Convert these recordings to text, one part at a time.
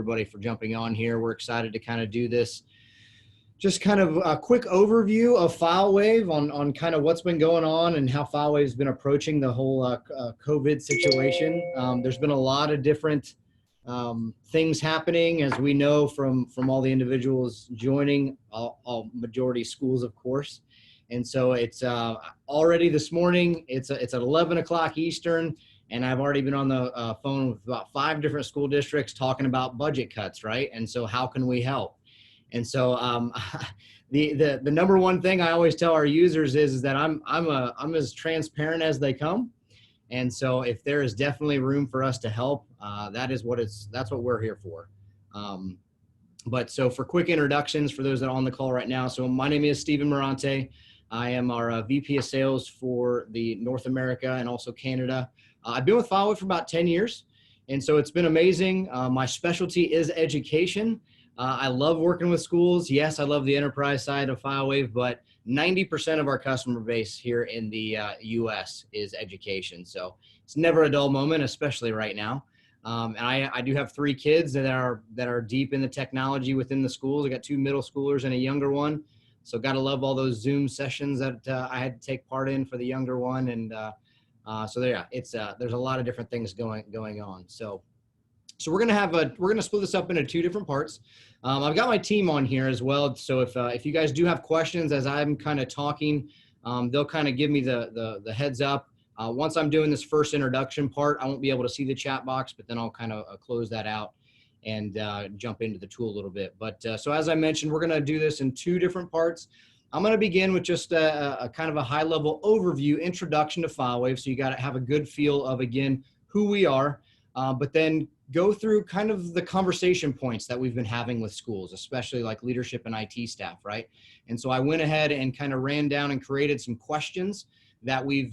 everybody for jumping on here. We're excited to kind of do this, just kind of a quick overview of FileWave on kind of what's been going on and how FileWave's been approaching the whole COVID situation. There's been a lot of different things happening, as we know from all the individuals joining, all majority schools, of course. And so it's already this morning, it's at 11 o'clock Eastern, and I've already been on the phone with about 5 different school districts talking about budget cuts, right? And so how can we help? And so the number one thing I always tell our users is that I'm as transparent as they come. And so if there is definitely room for us to help, that's what we're here for. But so for quick introductions for those that are on the call right now. So my name is Stephen Mirante. I am our VP of Sales for the North America and also Canada. I've been with FileWave for about 10 years. And so it's been amazing. My specialty is education. I love working with schools. Yes, I love the enterprise side of FileWave, but 90% of our customer base here in the US is education. So it's never a dull moment, especially right now. And I do have 3 kids that are deep in the technology within the schools. I got 2 middle schoolers and a younger one. So got to love all those Zoom sessions that I had to take part in for the younger one. And so there, there's a lot of different things going on. So we're gonna split this up into 2 different parts. I've got my team on here as well. So if you guys do have questions as I'm kind of talking, they'll kind of give me the heads up. Once I'm doing this first introduction part, I won't be able to see the chat box, but then I'll kind of close that out and jump into the tool a little bit. But so as I mentioned, we're gonna do this in 2 different parts. I'm gonna begin with just a kind of a high level overview, introduction to FileWave. So you gotta have a good feel of, again, who we are, but then go through kind of the conversation points that we've been having with schools, especially like leadership and IT staff, right? And so I went ahead and kind of ran down and created some questions that we've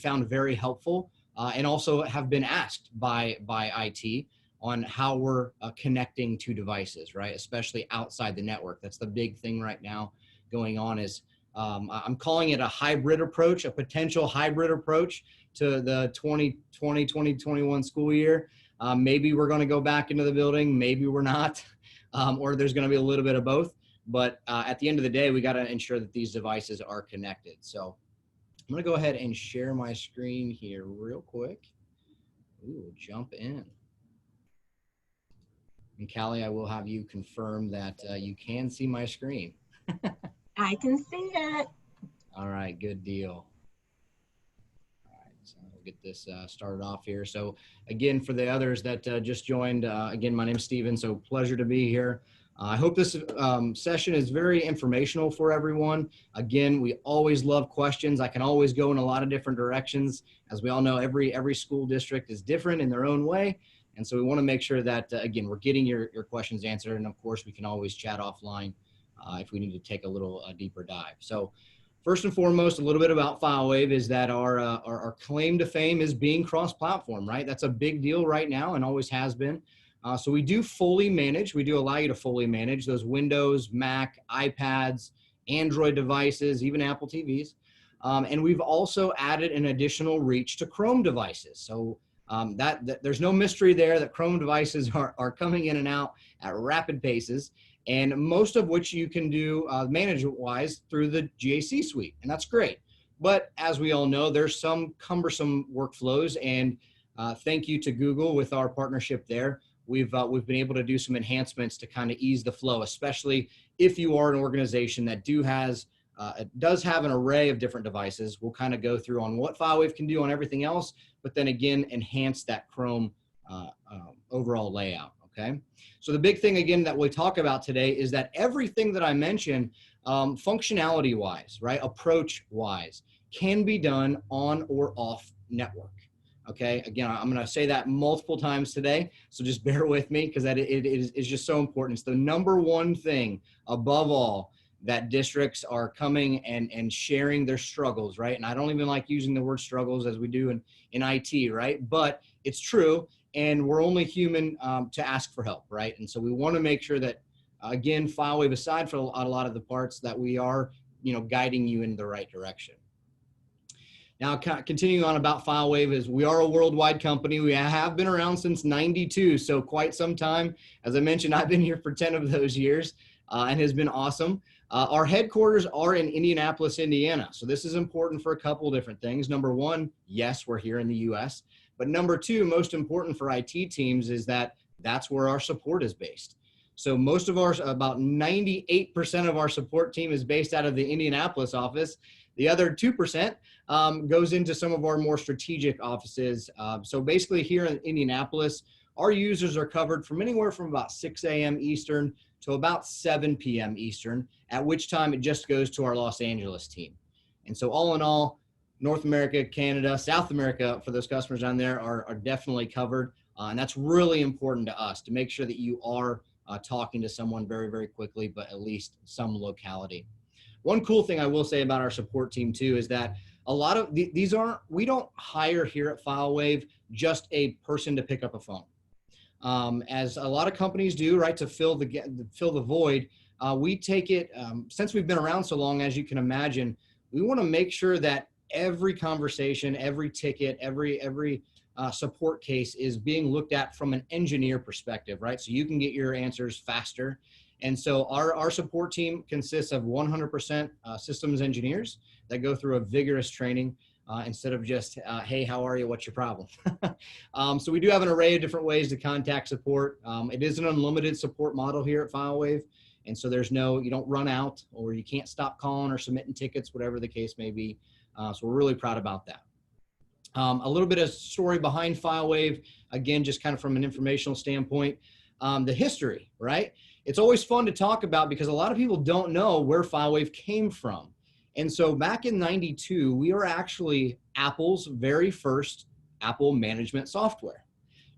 found very helpful and also have been asked by IT on how we're connecting to devices, right? Especially outside the network. That's the big thing right now going on is I'm calling it a hybrid approach, a potential hybrid approach to the 2020-2021 school year. Maybe we're going to go back into the building, maybe we're not, or there's going to be a little bit of both. But at the end of the day, we got to ensure that these devices are connected. So I'm going to go ahead and share my screen here real quick. Ooh, jump in. And Callie, I will have you confirm that you can see my screen. I can see it. All right, good deal. So we'll get this started off here. So again, for the others that just joined, again, my name's Steven, so pleasure to be here. I hope this session is very informational for everyone. Again, we always love questions. I can always go in a lot of different directions. As we all know, every school district is different in their own way. And so we want to make sure that, again, we're getting your questions answered. And of course, we can always chat offline if we need to take a little deeper dive. So first and foremost, a little bit about FileWave is that our claim to fame is being cross-platform, right? That's a big deal right now and always has been. So we do fully manage. We do allow you to fully manage those Windows, Mac, iPads, Android devices, even Apple TVs. And we've also added an additional reach to Chrome devices. So there's no mystery there that Chrome devices are coming in and out at rapid paces, and most of which you can do management-wise through the GAC suite, and that's great. But as we all know, there's some cumbersome workflows, and thank you to Google with our partnership there. We've been able to do some enhancements to kind of ease the flow, especially if you are an organization that does have an array of different devices. We'll kind of go through on what FileWave can do on everything else, but then again, enhance that Chrome overall layout, okay? So the big thing, again, that we talk about today is that everything that I mentioned, functionality-wise, right, approach-wise, can be done on or off network, okay? Again, I'm gonna say that multiple times today, so just bear with me because it is just so important. It's the number one thing above all that districts are coming and sharing their struggles, right? And I don't even like using the word struggles as we do in IT, right? But it's true, and we're only human to ask for help, right? And so we want to make sure that, again, FileWave, aside from a lot of the parts, that we are, guiding you in the right direction. Now, continuing on about FileWave is we are a worldwide company. We have been around since '92, so quite some time. As I mentioned, I've been here for 10 of those years and has been awesome. Our headquarters are in Indianapolis, Indiana. So this is important for a couple of different things. Number one, yes, we're here in the US. But number two, most important for IT teams is that that's where our support is based. So most of our, about 98% of our support team is based out of the Indianapolis office. The other 2% goes into some of our more strategic offices. So basically here in Indianapolis, our users are covered from anywhere from about 6 a.m. Eastern to about 7 p.m. Eastern, at which time it just goes to our Los Angeles team. And so all in all, North America, Canada, South America, for those customers down there are definitely covered. And that's really important to us to make sure that you are talking to someone very, very quickly, but at least some locality. One cool thing I will say about our support team too is that a lot of these we don't hire here at FileWave just a person to pick up a phone. As a lot of companies do, right, to fill the void, we take it, since we've been around so long, as you can imagine, we want to make sure that every conversation, every ticket, every support case is being looked at from an engineer perspective, right? So you can get your answers faster. And so our support team consists of 100% systems engineers that go through a vigorous training instead of just, hey, how are you? What's your problem? So we do have an array of different ways to contact support. It is an unlimited support model here at FileWave. And so you don't run out, or you can't stop calling or submitting tickets, whatever the case may be. So we're really proud about that. A little bit of story behind FileWave, again, just kind of from an informational standpoint. The history, right? It's always fun to talk about because a lot of people don't know where FileWave came from. And so back in '92, we were actually Apple's very first Apple management software,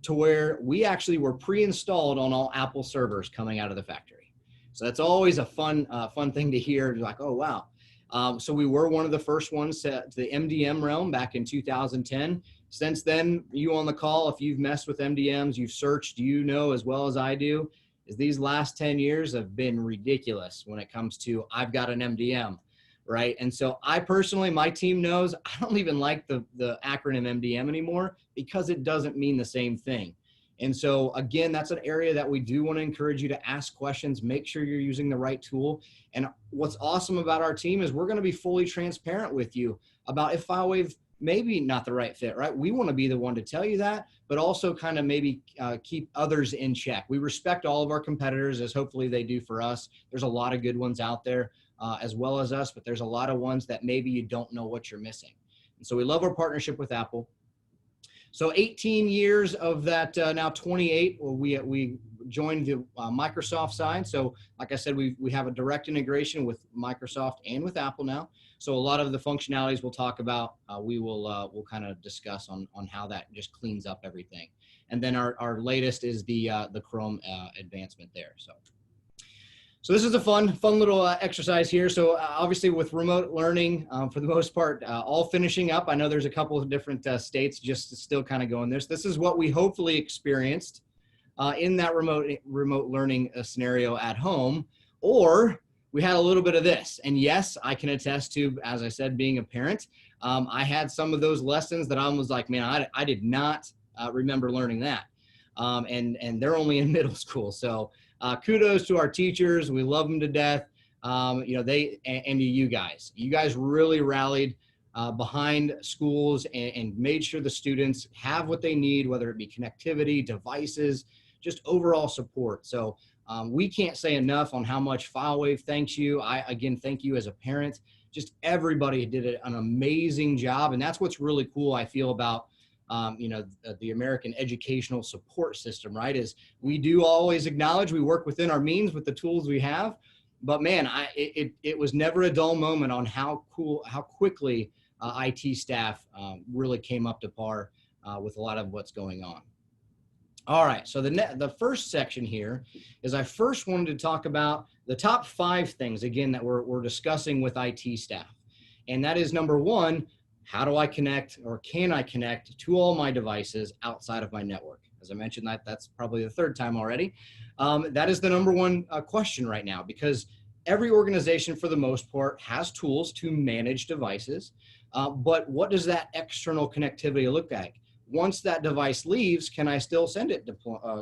to where we actually were pre-installed on all Apple servers coming out of the factory. So that's always a fun thing to hear. Like, oh, wow. So we were one of the first ones to the MDM realm back in 2010. Since then, you on the call, if you've messed with MDMs, you've searched, you know as well as I do, is these last 10 years have been ridiculous when it comes to I've got an MDM, right? And so I personally, my team knows, I don't even like the acronym MDM anymore because it doesn't mean the same thing. And so again, that's an area that we do want to encourage you to ask questions, make sure you're using the right tool. And what's awesome about our team is we're going to be fully transparent with you about if FileWave maybe not the right fit, right? We want to be the one to tell you that, but also kind of maybe keep others in check. We respect all of our competitors, as hopefully they do for us. There's a lot of good ones out there as well as us, but there's a lot of ones that maybe you don't know what you're missing. And so we love our partnership with Apple. So 18 years of that, now 28, we joined the Microsoft side. So like I said, we have a direct integration with Microsoft and with Apple now. So a lot of the functionalities we'll talk about, we'll kind of discuss on how that just cleans up everything. And then our latest is the Chrome advancement there. So this is a fun little exercise here. So obviously with remote learning, for the most part, all finishing up. I know there's a couple of different states just still kind of going this. This is what we hopefully experienced in that remote learning scenario at home, or we had a little bit of this. And yes, I can attest to, as I said, being a parent, I had some of those lessons that I was like, man, I did not remember learning that. And they're only in middle school. So kudos to our teachers. We love them to death. You know, and to you guys really rallied behind schools and made sure the students have what they need, whether it be connectivity, devices, just overall support. So we can't say enough on how much FileWave thanks you. I, again, thank you as a parent. Just everybody did an amazing job. And that's what's really cool, I feel, about you know, the American educational support system, right? Is we do always acknowledge we work within our means with the tools we have, but man, it was never a dull moment on how quickly IT staff really came up to par with a lot of what's going on. All right, so the first section here is I first wanted to talk about the top 5 things, again, that we're discussing with IT staff. And that is number 1, how do I connect, or can I connect to all my devices outside of my network? As I mentioned, that's probably the 3rd time already. That is the number 1 question right now, because every organization for the most part has tools to manage devices, but what does that external connectivity look like? Once that device leaves, can I still send it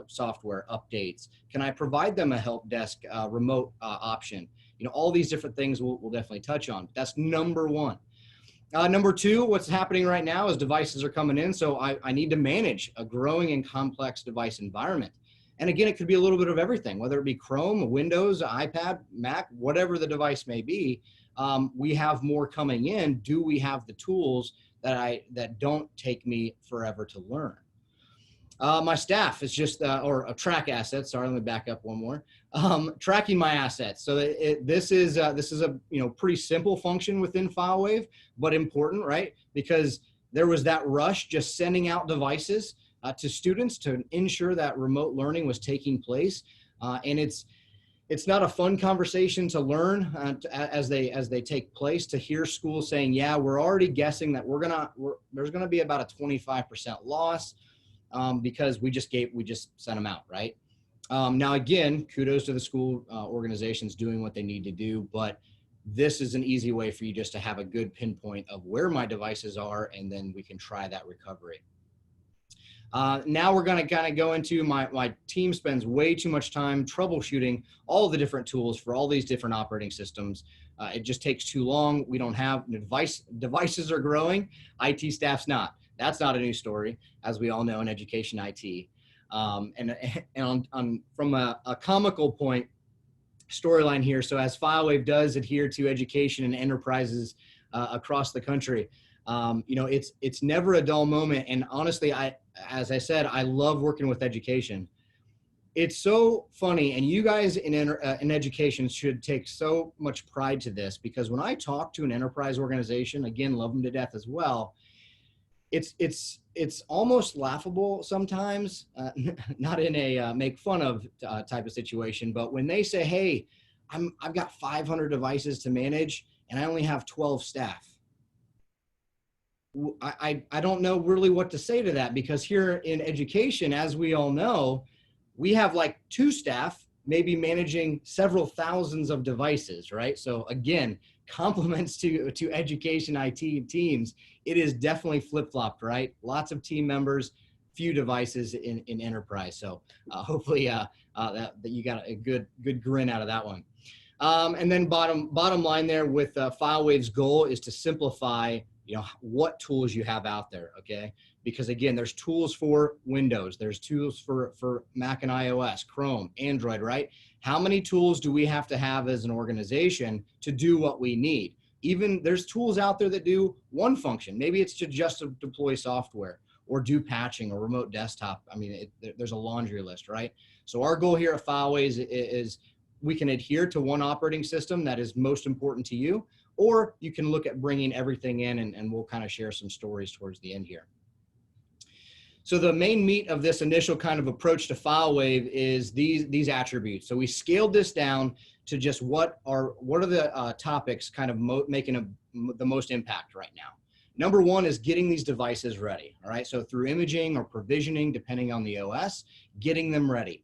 software updates? Can I provide them a help desk remote option? You know, all these different things we'll definitely touch on. That's number one. Number two, what's happening right now is devices are coming in, so I need to manage a growing and complex device environment. And again, it could be a little bit of everything, whether it be Chrome, Windows, iPad, Mac, whatever the device may be. We have more coming in. Do we have the tools that don't take me forever to learn? My staff is just, or track assets. Sorry, let me back up one more. Tracking my assets. So this is a pretty simple function within FileWave, but important, right? Because there was that rush just sending out devices to students to ensure that remote learning was taking place, and it's not a fun conversation to learn as they take place, to hear schools saying, yeah, we're already guessing that there's gonna be about a 25% loss because we just sent them out, right? Now again, kudos to the school organizations doing what they need to do, but this is an easy way for you just to have a good pinpoint of where my devices are, and then we can try that recovery. Now we're going to kind of go into my team spends way too much time troubleshooting all the different tools for all these different operating systems. It just takes too long. We don't have devices are growing. IT staff's not. That's not a new story, as we all know in education IT. And from a comical point storyline here. So as FileWave does adhere to education and enterprises across the country, it's never a dull moment. And honestly, as I said, I love working with education. It's so funny, and you guys in education should take so much pride to this, because when I talk to an enterprise organization, again, love them to death as well, it's almost laughable sometimes, not in a make fun of type of situation, but when they say, hey, I've got 500 devices to manage and I only have 12 staff. I don't know really what to say to that, because here in education, as we all know, we have like 2 staff maybe managing several thousands of devices, right? So again, compliments to education IT teams. It is definitely flip-flopped, right? Lots of team members, few devices in enterprise. So hopefully that you got a good grin out of that one. And then bottom line there with FileWave's goal is to simplify what tools you have out there, okay? Because again, there's tools for Windows, there's tools for Mac and iOS, Chrome, Android, right? How many tools do we have to have as an organization to do what we need? Even there's tools out there that do one function. Maybe it's to just deploy software or do patching or remote desktop. I mean, there's a laundry list, right? So our goal here at FileWave is we can adhere to one operating system that is most important to you, or you can look at bringing everything in, and we'll kind of share some stories towards the end here. So the main meat of this initial kind of approach to FileWave is these attributes. So we scaled this down to just what are the topics kind of making the most impact right now. Number one is getting these devices ready, all right? So through imaging or provisioning, depending on the OS, getting them ready.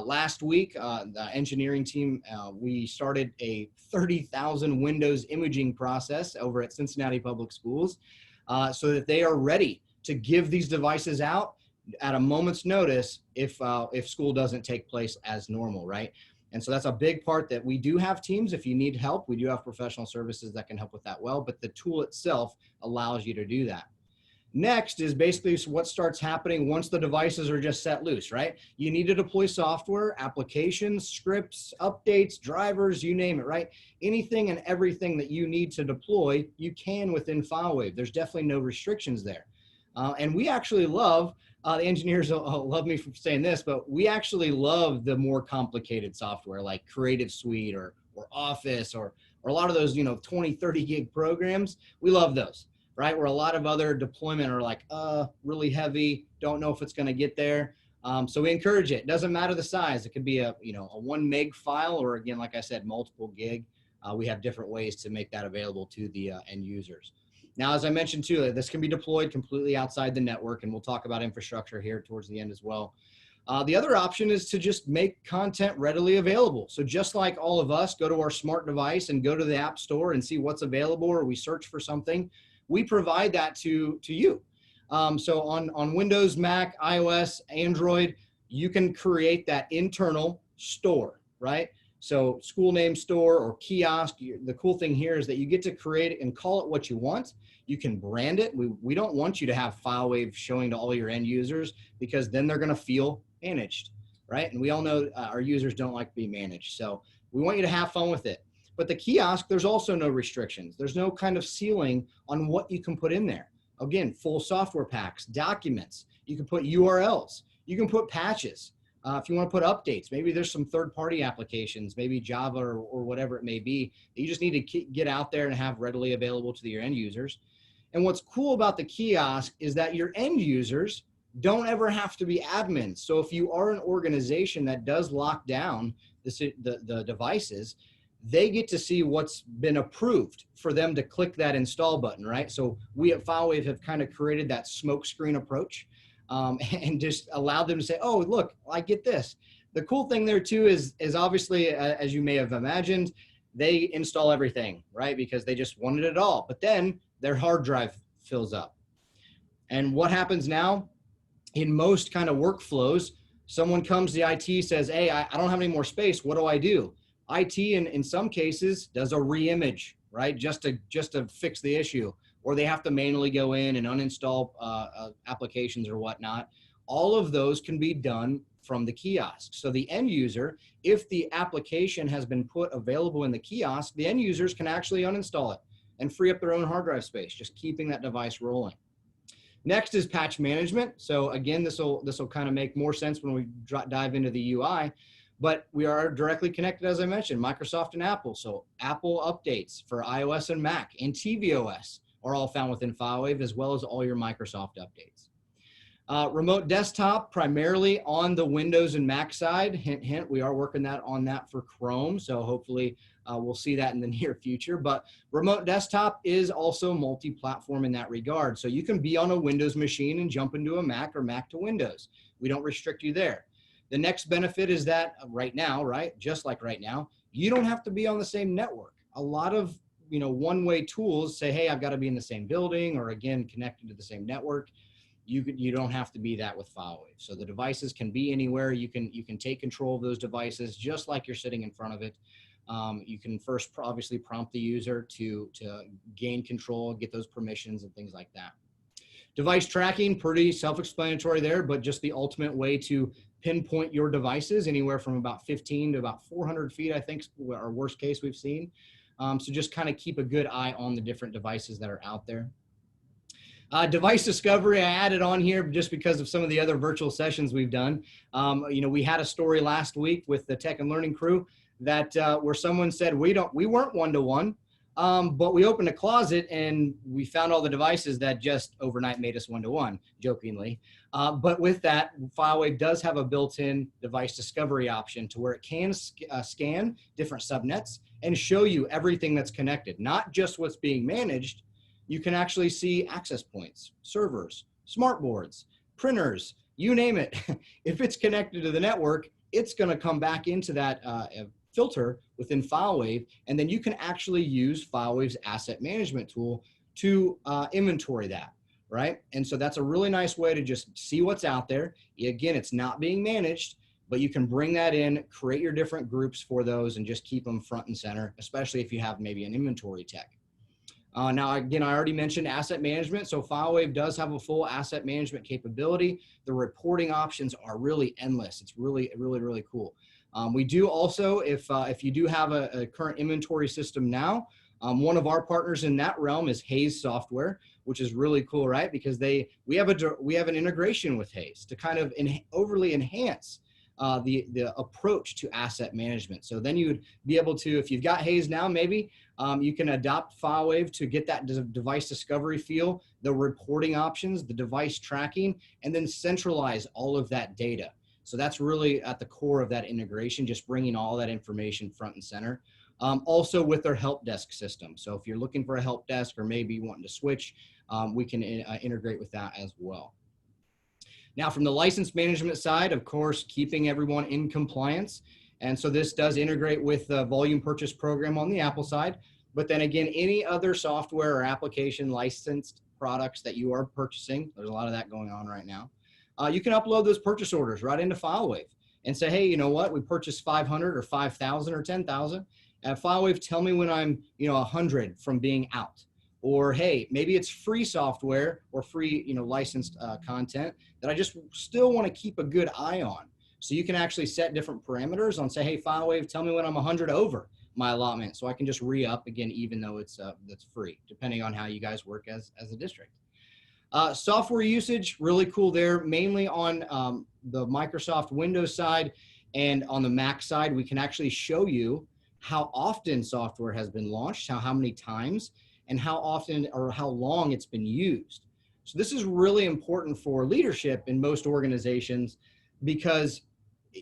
Last week, the engineering team, we started a 30,000 Windows imaging process over at Cincinnati Public Schools so that they are ready to give these devices out at a moment's notice if school doesn't take place as normal, right? And so that's a big part that we do have teams. If you need help, we do have professional services that can help with that well, but the tool itself allows you to do that. Next is basically what starts happening once the devices are just set loose, right? You need to deploy software, applications, scripts, updates, drivers, you name it, right? Anything and everything that you need to deploy, you can within FileWave. There's definitely no restrictions there. And we actually love, the engineers will love me for saying this, but we actually love the more complicated software like Creative Suite or Office or a lot of those, 20, 30 gig programs. We love those. Right? Where a lot of other deployment are like, really heavy, don't know if it's going to get there. So we encourage it. Doesn't matter the size. It could be a 1 meg file, or again, like I said, multiple gig. We have different ways to make that available to the end users. Now, as I mentioned too, this can be deployed completely outside the network, and we'll talk about infrastructure here towards the end as well. The other option is to just make content readily available. So just like all of us go to our smart device and go to the App Store and see what's available, or we search for something, we provide that to you. So on Windows, Mac, iOS, Android, you can create that internal store, right? So school name store or kiosk. The cool thing here is that you get to create it and call it what you want. You can brand it. We don't want you to have FileWave showing to all your end users, because then they're going to feel managed, right? And we all know our users don't like to be managed. So we want you to have fun with it. But the kiosk, there's also no restrictions. There's no kind of ceiling on what you can put in there. Again, full software packs, documents. You can put URLs. You can put patches. If you want to put updates, maybe there's some third-party applications, maybe Java or whatever it may be, that you just need to get out there and have readily available to your end users. And what's cool about the kiosk is that your end users don't ever have to be admins. So if you are an organization that does lock down the devices, they get to see what's been approved for them to click that install button, right? So we at FileWave have kind of created that smoke screen approach, and just allowed them to say, oh, look, I get this. The cool thing there too is obviously, as you may have imagined, they install everything, right? Because they just wanted it all. But then their hard drive fills up. And what happens now? In most kind of workflows, someone comes to IT, says, hey, I don't have any more space. What do I do? IT in some cases does a reimage, right? Just to fix the issue, or they have to manually go in and uninstall applications or whatnot. All of those can be done from the kiosk. So the end user, if the application has been put available in the kiosk, the end users can actually uninstall it and free up their own hard drive space, just keeping that device rolling. Next is patch management. So again, this will kind of make more sense when we dive into the UI, but we are directly connected, as I mentioned, Microsoft and Apple. So Apple updates for iOS and Mac and tvOS are all found within FileWave, as well as all your Microsoft updates. Remote desktop, primarily on the Windows and Mac side. Hint, hint, we are working on that for Chrome. So hopefully we'll see that in the near future. But remote desktop is also multi-platform in that regard. So you can be on a Windows machine and jump into a Mac, or Mac to Windows. We don't restrict you there. The next benefit is that right now, right, just like right now, you don't have to be on the same network. A lot of one-way tools say, hey, I've got to be in the same building, or again, connected to the same network. You don't have to be that with FileWave. So the devices can be anywhere. You can take control of those devices just like you're sitting in front of it. You can first obviously prompt the user to gain control, get those permissions and things like that. Device tracking, pretty self-explanatory there, but just the ultimate way to pinpoint your devices, anywhere from about 15 to about 400 feet, I think, our worst case we've seen. So just kind of keep a good eye on the different devices that are out there. Device discovery, I added on here just because of some of the other virtual sessions we've done. We had a story last week with the tech and learning crew that where someone said, we weren't one-to-one, but we opened a closet and we found all the devices that just overnight made us one-to-one, jokingly. But with that, FileWave does have a built-in device discovery option to where it can scan different subnets and show you everything that's connected, not just what's being managed. You can actually see access points, servers, smart boards, printers, you name it. If it's connected to the network, it's going to come back into that filter within FileWave, and then you can actually use FileWave's asset management tool to inventory that, right? And so that's a really nice way to just see what's out there. Again, it's not being managed, but you can bring that in, create your different groups for those, and just keep them front and center, especially if you have maybe an inventory tech. Now, again, I already mentioned asset management. So FileWave does have a full asset management capability. The reporting options are really endless. It's really, really, really cool. We do also, if you do have a current inventory system now, one of our partners in that realm is Hays Software, which is really cool, right? Because we have an integration with Hays to kind of overly enhance the approach to asset management. So then you would be able to, if you've got Hays now, maybe you can adopt FileWave to get that device discovery feel, the reporting options, the device tracking, and then centralize all of that data. So that's really at the core of that integration, just bringing all that information front and center. Also with their help desk system. So if you're looking for a help desk or maybe wanting to switch, we can integrate with that as well. Now, from the license management side, of course, keeping everyone in compliance. And so this does integrate with the volume purchase program on the Apple side. But then again, any other software or application licensed products that you are purchasing, there's a lot of that going on right now. You can upload those purchase orders right into FileWave and say, hey, you know what? We purchased 500 or 5,000 or 10,000. At FileWave, tell me when I'm, 100 from being out. Or, hey, maybe it's free software or free, licensed content that I just still want to keep a good eye on. So you can actually set different parameters on, say, hey, FileWave, tell me when I'm 100 over my allotment, so I can just re-up again, even though it's that's free, depending on how you guys work as a district. Software usage, really cool there, mainly on the Microsoft Windows side, and on the Mac side, we can actually show you how often software has been launched, how many times, and how often or how long it's been used. So this is really important for leadership in most organizations, because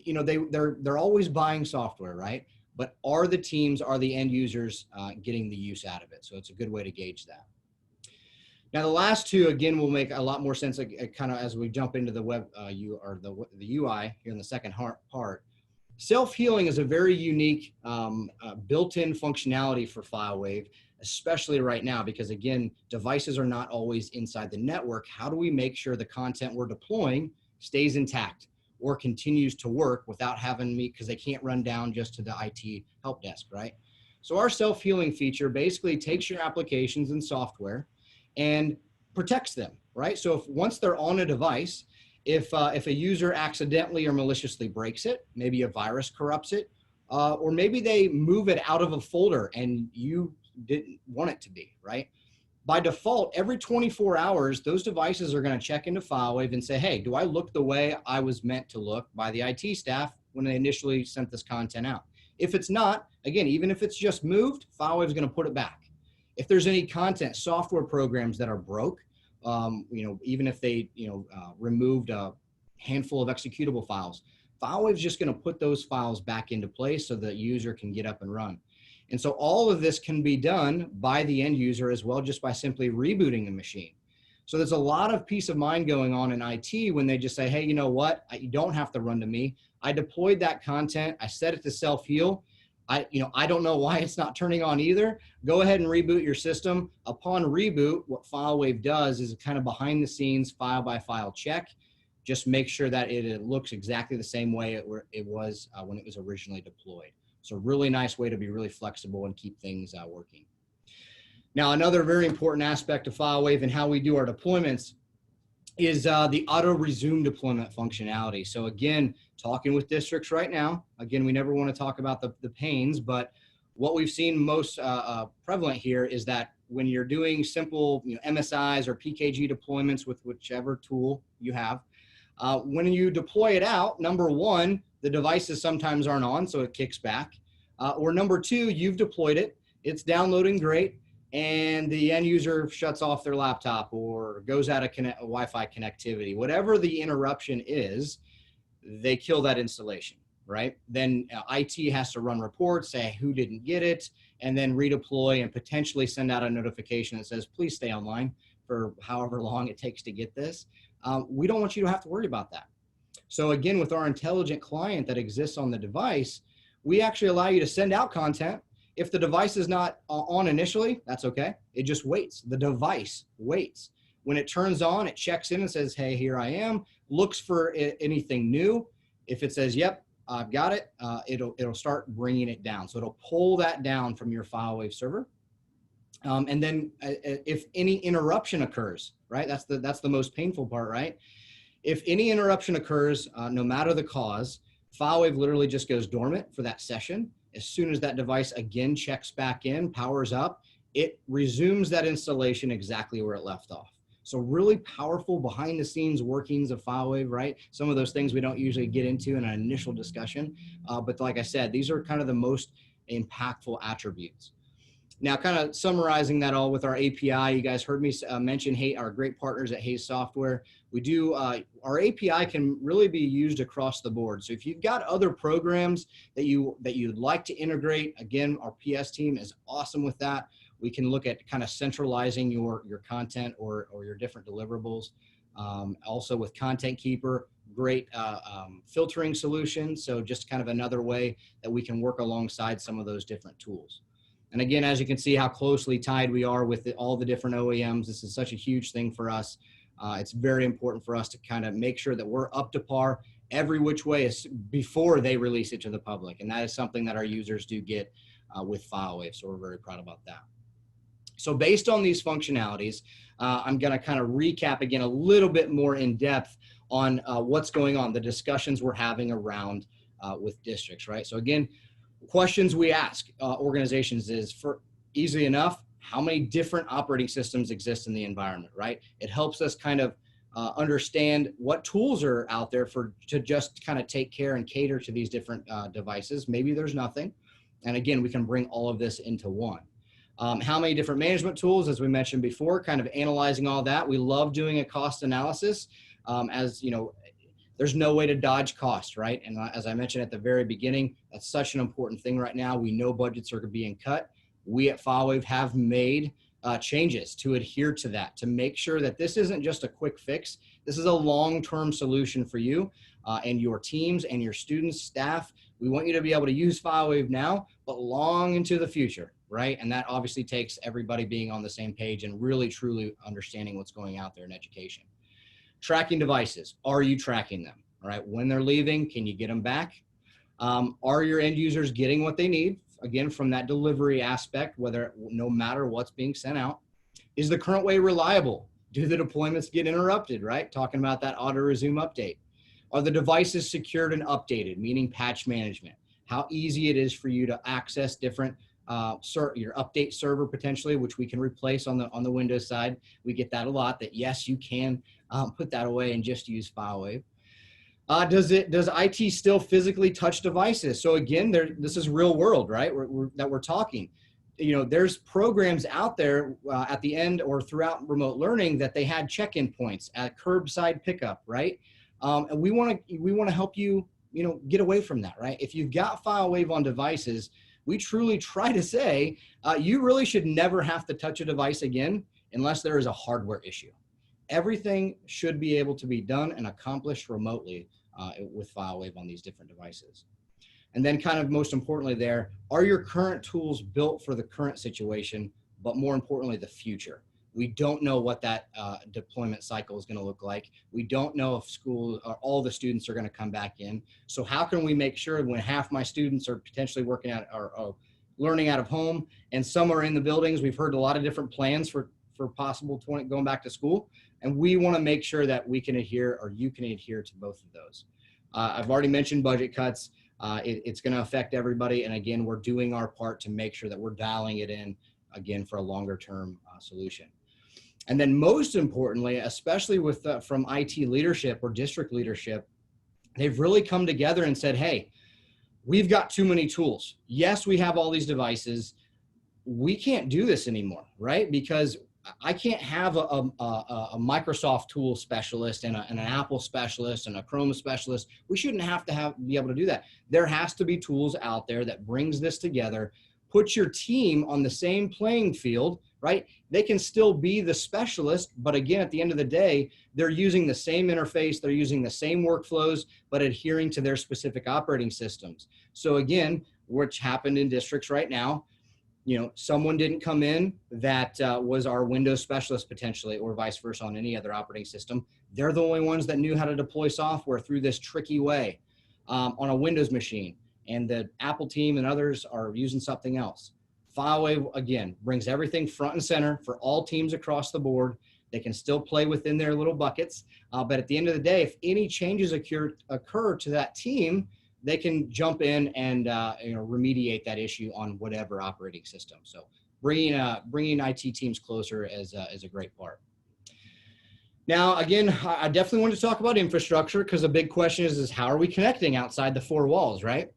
they're always buying software, right? But are the teams, are the end users getting the use out of it? So it's a good way to gauge that. Now, the last two, again, will make a lot more sense kind of as we jump into the web the UI here in the second part. Self-healing is a very unique built-in functionality for FileWave, especially right now, because again, devices are not always inside the network. How do we make sure the content we're deploying stays intact or continues to work without having because they can't run down just to the IT help desk, right? So our self-healing feature basically takes your applications and software and protects them, right? So if once they're on a device, if a user accidentally or maliciously breaks it, maybe a virus corrupts it, or maybe they move it out of a folder and you didn't want it to be, right? By default, every 24 hours, those devices are going to check into FileWave and say, hey, do I look the way I was meant to look by the IT staff when they initially sent this content out? If it's not, again, even if it's just moved, FileWave is going to put it back. If there's any content, software programs that are broke, even if they, removed a handful of executable files, FileWave is just going to put those files back into place so the user can get up and run. And so all of this can be done by the end user as well, just by simply rebooting the machine. So there's a lot of peace of mind going on in IT when they just say, hey, you know what? You don't have to run to me. I deployed that content. I set it to self-heal. I don't know why it's not turning on either. Go ahead and reboot your system. Upon reboot, what FileWave does is a kind of behind the scenes file by file check. Just make sure that it looks exactly the same way it was when it was originally deployed. So really nice way to be really flexible and keep things working. Now, another very important aspect of FileWave and how we do our deployments is the auto resume deployment functionality. So again, talking with districts right now, again, we never want to talk about the pains, but what we've seen most prevalent here is that when you're doing simple MSIs or PKG deployments with whichever tool you have, when you deploy it out, number one, the devices sometimes aren't on, so it kicks back. Or number two, you've deployed it, it's downloading great, and the end user shuts off their laptop or goes out of Wi-Fi connectivity. Whatever the interruption is, they kill that installation, right? Then IT has to run reports, say who didn't get it, and then redeploy and potentially send out a notification that says, please stay online for however long it takes to get this. We don't want you to have to worry about that. So again, with our intelligent client that exists on the device, we actually allow you to send out content. If the device is not on initially, that's okay. It just waits. The device waits. When it turns on, it checks in and says, hey, here I am, looks for anything new. If it says, yep, I've got it, it'll start bringing it down. So it'll pull that down from your FileWave server. And then if any interruption occurs, right, that's the most painful part, right? If any interruption occurs, no matter the cause, FileWave literally just goes dormant for that session. As soon as that device again checks back in, powers up, it resumes that installation exactly where it left off. So really powerful behind the scenes workings of FileWave, right? Some of those things we don't usually get into in an initial discussion. But like I said, these are kind of the most impactful attributes. Now, kind of summarizing that all with our API, you guys heard me mention our great partners at Hayes Software. We do, our API can really be used across the board. So if you've got other programs that you'd like to integrate, again, our PS team is awesome with that. We can look at kind of centralizing your content or your different deliverables. Also with Content Keeper, great filtering solution. So just kind of another way that we can work alongside some of those different tools. And again, as you can see how closely tied we are with all the different OEMs, this is such a huge thing for us. It's very important for us to kind of make sure that we're up to par every which way before they release it to the public. And that is something that our users do get with FileWave. So we're very proud about that. So based on these functionalities, I'm going to kind of recap again a little bit more in depth on what's going on, the discussions we're having around with districts, right? So again, questions we ask organizations is, for easily enough, how many different operating systems exist in the environment, right? It helps us kind of understand what tools are out there to just kind of take care and cater to these different devices. Maybe there's nothing. And again, we can bring all of this into one. How many different management tools, as we mentioned before, kind of analyzing all that. We love doing a cost analysis. As you know, there's no way to dodge cost, right? And as I mentioned at the very beginning, that's such an important thing right now. We know budgets are being cut. We at FileWave have made changes to adhere to that, to make sure that this isn't just a quick fix. This is a long-term solution for you and your teams and your students, staff. We want you to be able to use FileWave now, but long into the future, right? And that obviously takes everybody being on the same page and really, truly understanding what's going out there in education. Tracking devices. Are you tracking them? All right. When they're leaving, can you get them back? Are your end users getting what they need? Again, from that delivery aspect, no matter what's being sent out. Is the current way reliable? Do the deployments get interrupted, right? Talking about that auto resume update. Are the devices secured and updated, meaning patch management? How easy it is for you to access different your update server potentially, which we can replace on the Windows side. We get that a lot, that yes, you can put that away and just use FileWave. Does IT still physically touch devices? So again, this is real world, right? That we're talking. You know, there's programs out there at the end or throughout remote learning that they had check-in points at curbside pickup, right? And we want to help you, get away from that, right? If you've got FileWave on devices, we truly try to say you really should never have to touch a device again unless there is a hardware issue. Everything should be able to be done and accomplished remotely with FileWave on these different devices. And then kind of most importantly there, are your current tools built for the current situation, but more importantly, the future? We don't know what that deployment cycle is going to look like. We don't know if all the students are going to come back in. So how can we make sure when half my students are potentially working at or learning out of home and some are in the buildings? We've heard a lot of different plans for possible going back to school. And we want to make sure that we can adhere, or you can adhere to both of those. I've already mentioned budget cuts. It's going to affect everybody. And again, we're doing our part to make sure that we're dialing it in again for a longer term solution. And then most importantly, especially with from IT leadership or district leadership, they've really come together and said, hey, we've got too many tools. Yes, we have all these devices. We can't do this anymore, right? Because I can't have a Microsoft tool specialist and an Apple specialist and a Chrome specialist. We shouldn't have to be able to do that. There has to be tools out there that brings this together, puts your team on the same playing field, right? They can still be the specialist, but again, at the end of the day, they're using the same interface, they're using the same workflows, but adhering to their specific operating systems. So again, which happened in districts right now, someone didn't come in that was our Windows specialist potentially, or vice versa on any other operating system. They're the only ones that knew how to deploy software through this tricky way on a Windows machine. And the Apple team and others are using something else. FileWave, again, brings everything front and center for all teams across the board. They can still play within their little buckets. But at the end of the day, if any changes occur to that team, they can jump in and remediate that issue on whatever operating system. So bringing IT teams closer is a great part. Now, again, I definitely want to talk about infrastructure, because the big question is how are we connecting outside the four walls, right?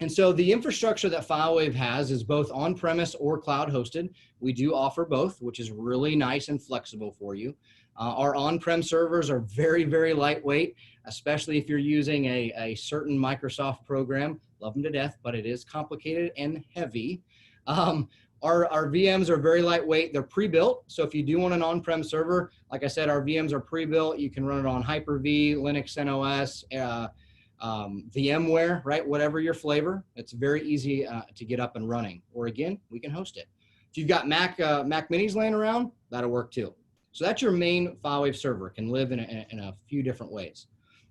And so the infrastructure that FileWave has is both on-premise or cloud hosted. We do offer both, which is really nice and flexible for you. Our on-prem servers are very, very lightweight, especially if you're using a certain Microsoft program. Love them to death, but it is complicated and heavy. Our VMs are very lightweight. They're pre-built. So if you do want an on-prem server, like I said, our VMs are pre-built. You can run it on Hyper-V, Linux NOS, VMware, right? Whatever your flavor. It's very easy to get up and running. Or again, we can host it. If you've got Mac Minis laying around, that'll work too. So that's your main FileWave server. It can live in a few different ways.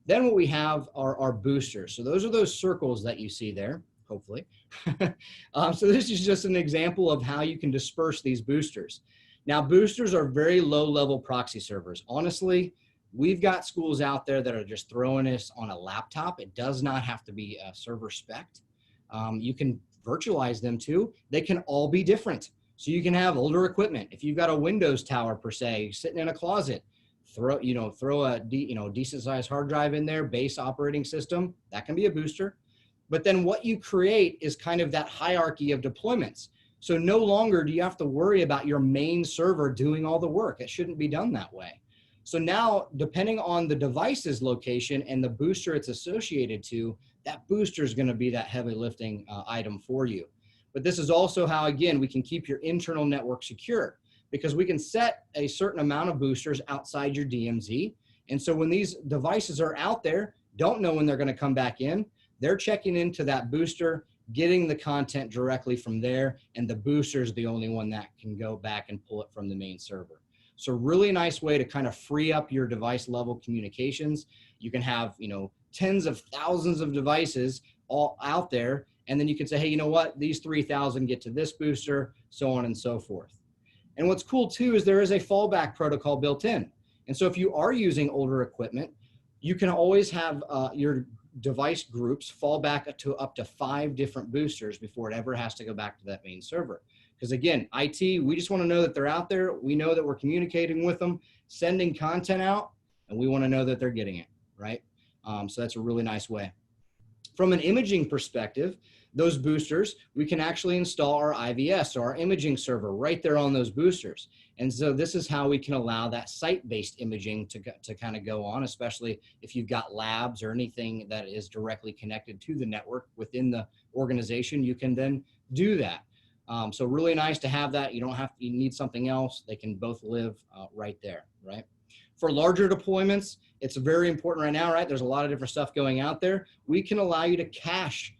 Then what we have are our boosters. So those are those circles that you see there, hopefully. So this is just an example of how you can disperse these boosters. Now, boosters are very low-level proxy servers. Honestly, we've got schools out there that are just throwing this on a laptop. It does not have to be a server spec. You can virtualize them too. They can all be different. So you can have older equipment. If you've got a Windows tower per se, sitting in a closet, throw a decent sized hard drive in there, base operating system, that can be a booster. But then what you create is kind of that hierarchy of deployments. So no longer do you have to worry about your main server doing all the work. It shouldn't be done that way. So now, depending on the device's location and the booster it's associated to, that booster is going to be that heavy lifting item for you. But this is also how, again, we can keep your internal network secure, because we can set a certain amount of boosters outside your DMZ. And so when these devices are out there, don't know when they're going to come back in, they're checking into that booster, getting the content directly from there, and the booster is the only one that can go back and pull it from the main server. So really nice way to kind of free up your device level communications. You can have, tens of thousands of devices all out there, and then you can say, hey, you know what, these 3,000 get to this booster, so on and so forth. And what's cool too is there is a fallback protocol built in. And so if you are using older equipment, you can always have your device groups fall back to up to 5 different boosters before it ever has to go back to that main server. Because again, IT, we just want to know that they're out there. We know that we're communicating with them, sending content out, and we want to know that they're getting it, right? So that's a really nice way. From an imaging perspective, those boosters, we can actually install our IVS, so our imaging server, right there on those boosters. And so this is how we can allow that site-based imaging to kind of go on, especially if you've got labs or anything that is directly connected to the network within the organization, you can then do that. So really nice to have that. You need something else. They can both live right there, right? For larger deployments, it's very important right now, right? There's a lot of different stuff going out there. We can allow you to cache,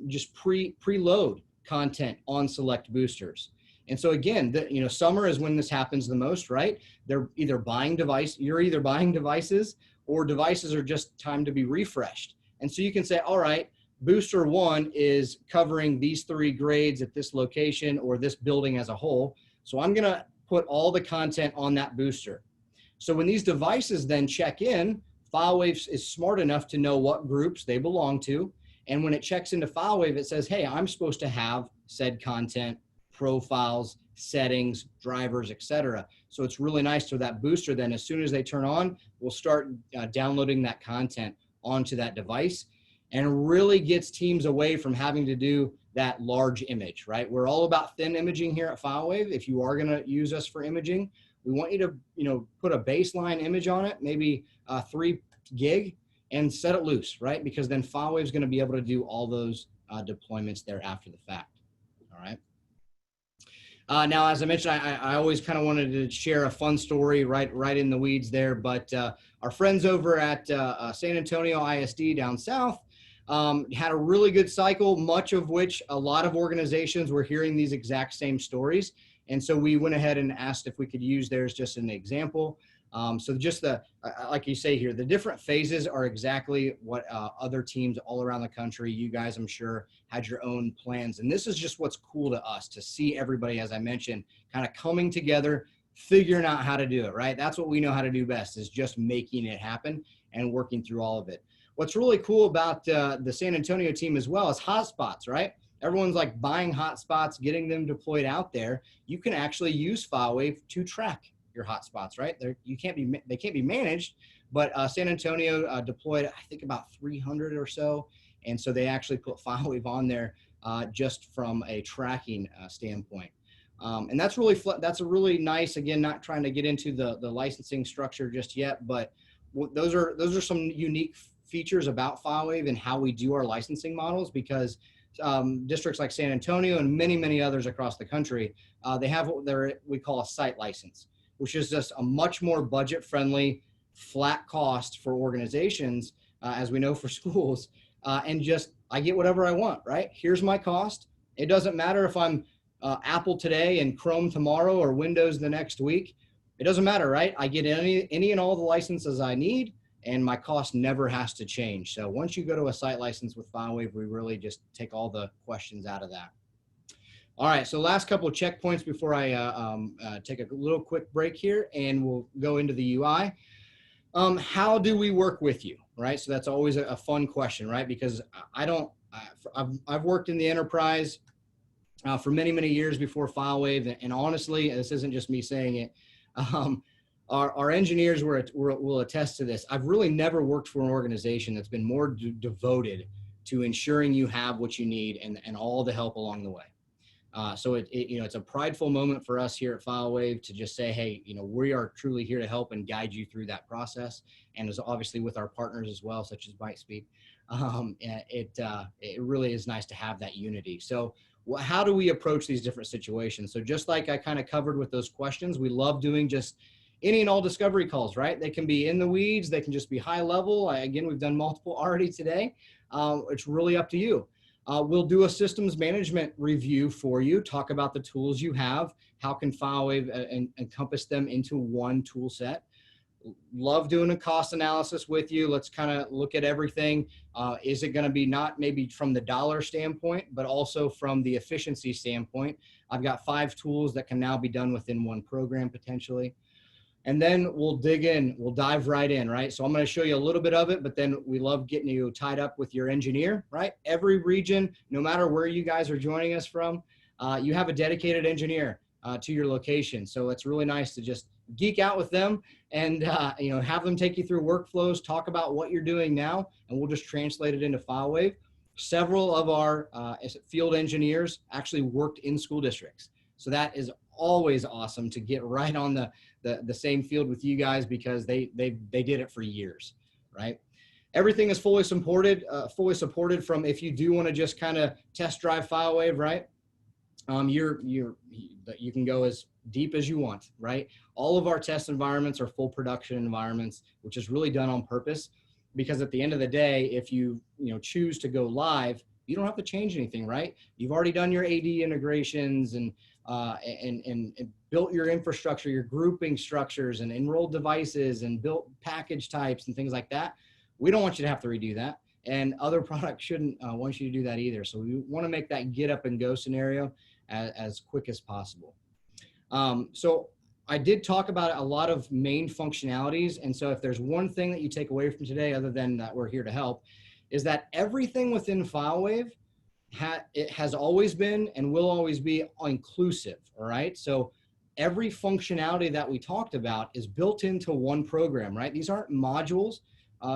just preload content on select boosters. And so again, summer is when this happens the most, right? You're either buying devices, or devices are just time to be refreshed. And so you can say, all right, booster 1 is covering these 3 grades at this location or this building as a whole. So I'm going to put all the content on that booster. So when these devices then check in, FileWave is smart enough to know what groups they belong to. And when it checks into FileWave, it says, hey, I'm supposed to have said content, profiles, settings, drivers, etc. So it's really nice. So that booster then, as soon as they turn on, will start downloading that content onto that device, and really gets teams away from having to do that large image, right? We're all about thin imaging here at FileWave. If you are going to use us for imaging, we want you to, put a baseline image on it, maybe 3 gig, and set it loose, right? Because then FileWave is going to be able to do all those deployments there after the fact. All right. Now, as I mentioned, I always kind of wanted to share a fun story right in the weeds there, but our friends over at San Antonio ISD down south had a really good cycle, much of which a lot of organizations were hearing these exact same stories. And so we went ahead and asked if we could use theirs just as an example. So just like you say here, the different phases are exactly what other teams all around the country, you guys, I'm sure, had your own plans. And this is just what's cool to us, to see everybody, as I mentioned, kind of coming together, figuring out how to do it, right? That's what we know how to do best, is just making it happen and working through all of it. What's really cool about the San Antonio team as well is hotspots, right? Everyone's like buying hotspots, getting them deployed out there. You can actually use FileWave to track your hotspots, right? They can't be managed, but San Antonio deployed, I think, about 300 or so. And so they actually put FileWave on there just from a tracking standpoint. And that's a really nice, again, not trying to get into the licensing structure just yet, but those are some unique features about FileWave and how we do our licensing models, because districts like San Antonio and many, many others across the country, they have what we call a site license, which is just a much more budget-friendly, flat cost for organizations, as we know for schools, and just I get whatever I want, right? Here's my cost. It doesn't matter if I'm Apple today and Chrome tomorrow or Windows the next week. It doesn't matter, right? I get any and all the licenses I need, and my cost never has to change. So once you go to a site license with FileWave, we really just take all the questions out of that. All right, so last couple of checkpoints before I take a little quick break here, and we'll go into the UI. How do we work with you, right? So that's always a fun question, right? Because I've worked in the enterprise for many, many years before FileWave, and honestly, this isn't just me saying it, our engineers will attest to this. I've really never worked for an organization that's been more devoted to ensuring you have what you need and all the help along the way. So it's a prideful moment for us here at FileWave to just say, hey, we are truly here to help and guide you through that process. And as obviously with our partners as well, such as ByteSpeak, it really is nice to have that unity. So how do we approach these different situations? So just like I kind of covered with those questions, we love doing just any and all discovery calls, right? They can be in the weeds. They can just be high level. Again, we've done multiple already today. It's really up to you. We'll do a systems management review for you, talk about the tools you have, how can FileWave encompass them into one tool set. Love doing a cost analysis with you. Let's kind of look at everything. Is it going to be not maybe from the dollar standpoint, but also from the efficiency standpoint? I've got 5 tools that can now be done within one program potentially. And then we'll dig in, we'll dive right in, right? So I'm going to show you a little bit of it, but then we love getting you tied up with your engineer, right? Every region, no matter where you guys are joining us from, you have a dedicated engineer to your location. So it's really nice to just geek out with them and have them take you through workflows, talk about what you're doing now, and we'll just translate it into FileWave. Several of our field engineers actually worked in school districts. So that is always awesome to get right on the same field with you guys because they did it for years, right? Everything is fully supported from if you do want to just kind of test drive FileWave, right? You can go as deep as you want, right? All of our test environments are full production environments, which is really done on purpose because at the end of the day, if you choose to go live, you don't have to change anything, right? You've already done your AD integrations and built your infrastructure, your grouping structures and enrolled devices and built package types and things like that. We don't want you to have to redo that. And other products shouldn't want you to do that either. So we want to make that get up and go scenario as quick as possible. So I did talk about a lot of main functionalities. And so if there's one thing that you take away from today, other than that we're here to help, is that everything within FileWave it has always been and will always be inclusive, all right? So every functionality that we talked about is built into one program, right? These aren't modules.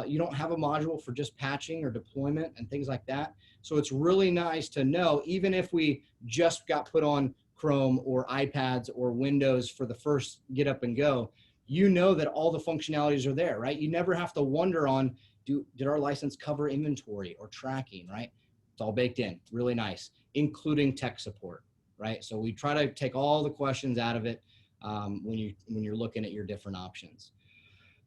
You don't have a module for just patching or deployment and things like that. So it's really nice to know, even if we just got put on Chrome or iPads or Windows for the first get up and go, that all the functionalities are there, right? You never have to wonder on, did our license cover inventory or tracking, right? It's all baked in, really nice, including tech support, right? So we try to take all the questions out of it when you're looking at your different options.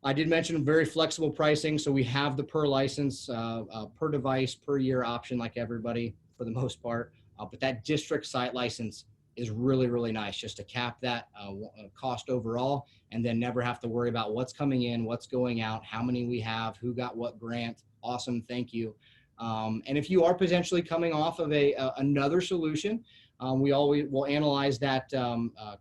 I did mention very flexible pricing. So we have the per license, per device, per year option like everybody for the most part. But that district site license is really, really nice just to cap that cost overall and then never have to worry about what's coming in, what's going out, how many we have, who got what grant. Awesome, thank you. And if you are potentially coming off of another solution, we always will analyze that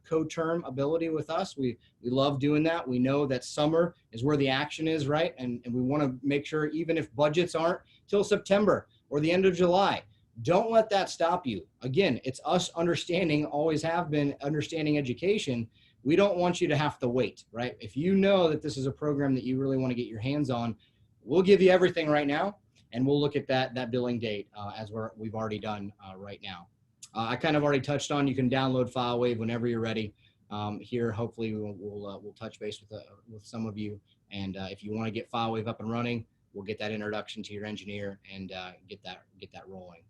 co-term ability with us. We love doing that. We know that summer is where the action is, right? And we want to make sure even if budgets aren't till September or the end of July, don't let that stop you. Again, it's us understanding, always have been understanding education. We don't want you to have to wait, right? If you know that this is a program that you really want to get your hands on, we'll give you everything right now. And we'll look at that billing date as we've already done right now. I kind of already touched on, you can download FileWave whenever you're ready. Here, hopefully we'll touch base with some of you. And if you want to get FileWave up and running, we'll get that introduction to your engineer and get that rolling.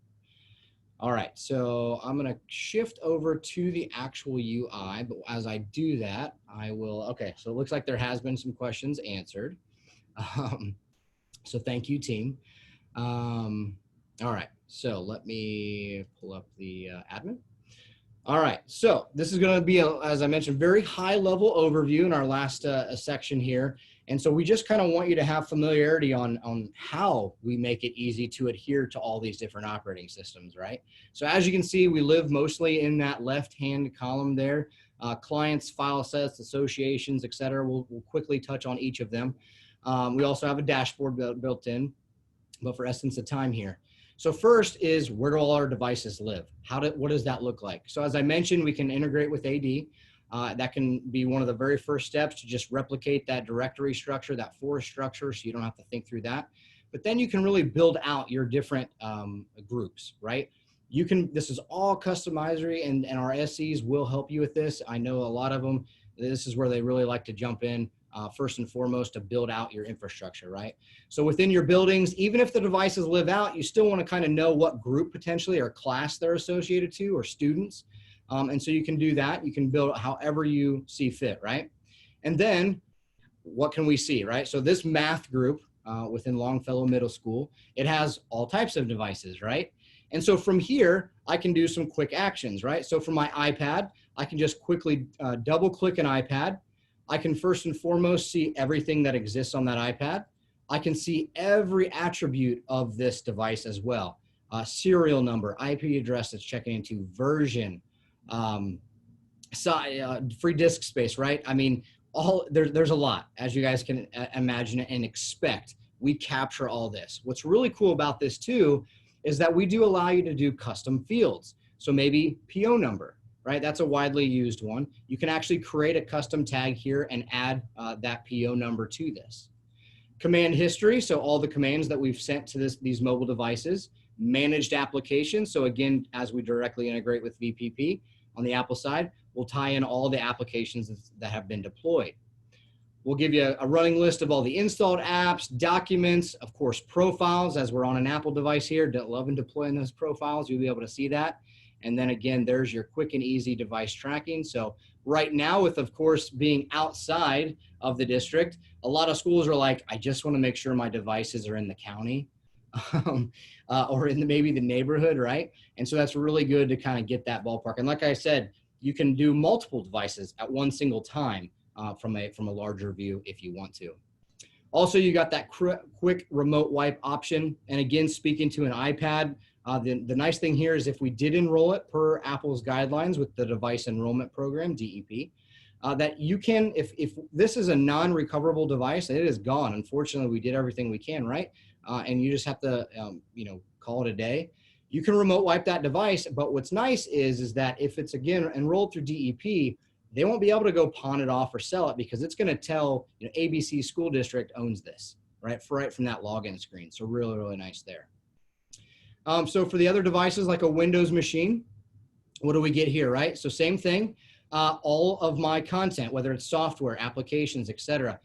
All right, so I'm gonna shift over to the actual UI, but as I do that, I will, okay, so it looks like there has been some questions answered. So thank you, team. All right, so let me pull up the admin. All right, so this is going to be, as I mentioned, very high level overview in our last section here. And so we just kind of want you to have familiarity on how we make it easy to adhere to all these different operating systems, right? So as you can see, we live mostly in that left-hand column there. Clients, file sets, associations, et cetera. We'll quickly touch on each of them. We also have a dashboard built in, but for essence of time here. So first is, where do all our devices live? What does that look like? So as I mentioned, we can integrate with AD. That can be one of the very first steps to just replicate that directory structure, that forest structure, so you don't have to think through that. But then you can really build out your different groups, right? This is all customizery, and our SEs will help you with this. I know a lot of them, this is where they really like to jump in. First and foremost, to build out your infrastructure, right? So within your buildings, even if the devices live out, you still want to kind of know what group potentially or class they're associated to, or students. And so you can do that. You can build however you see fit, right? And then what can we see, right? So this math group within Longfellow Middle School, it has all types of devices, right? And so from here, I can do some quick actions, right? So for my iPad, I can just quickly double click an iPad. I can first and foremost see everything that exists on that iPad. I can see every attribute of this device as well. Serial number, IP address it's checking into, version, free disk space, right? I mean, there's a lot, as you guys can imagine and expect. We capture all this. What's really cool about this too is that we do allow you to do custom fields. So maybe PO number, right? That's a widely used one. You can actually create a custom tag here and add that PO number to this. Command history, so all the commands that we've sent to these mobile devices. Managed applications, so again, as we directly integrate with VPP on the Apple side, we'll tie in all the applications that have been deployed. We'll give you a running list of all the installed apps, documents, of course, profiles, as we're on an Apple device here. Love and deploying those profiles, you'll be able to see that. And then again, there's your quick and easy device tracking. So right now, with of course being outside of the district, a lot of schools are like, I just want to make sure my devices are in the county or in maybe the neighborhood, right? And so that's really good to kind of get that ballpark. And like I said, you can do multiple devices at one single time from a larger view if you want to. Also, you got that quick remote wipe option. And again, speaking to an iPad, the nice thing here is if we did enroll it per Apple's guidelines with the device enrollment program, DEP, that you can, if this is a non-recoverable device, it is gone. Unfortunately, we did everything we can, right? And you just have to, call it a day. You can remote wipe that device, but what's nice is that if it's, again, enrolled through DEP, they won't be able to go pawn it off or sell it because it's going to tell, ABC school district owns this, right from that login screen. So really, really nice there. So for the other devices like a Windows machine, what do we get here, right? So same thing, all of my content, whether it's software, applications, etc.,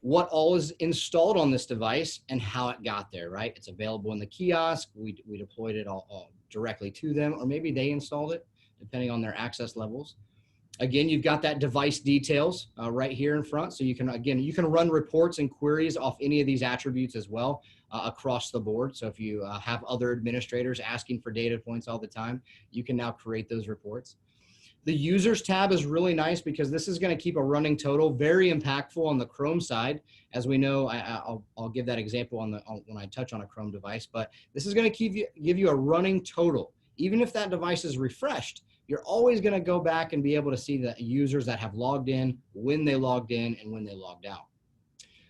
what all is installed on this device and how it got there, right? It's available in the kiosk. We deployed it all directly to them, or maybe they installed it, depending on their access levels. Again, you've got that device details right here in front. So you can run reports and queries off any of these attributes as well across the board. So if you have other administrators asking for data points all the time, you can now create those reports. The users tab is really nice because this is going to keep a running total, very impactful on the Chrome side. As we know, I'll give that example when I touch on a Chrome device, but this is going to give you a running total. Even if that device is refreshed, you're always going to go back and be able to see the users that have logged in, when they logged in, and when they logged out.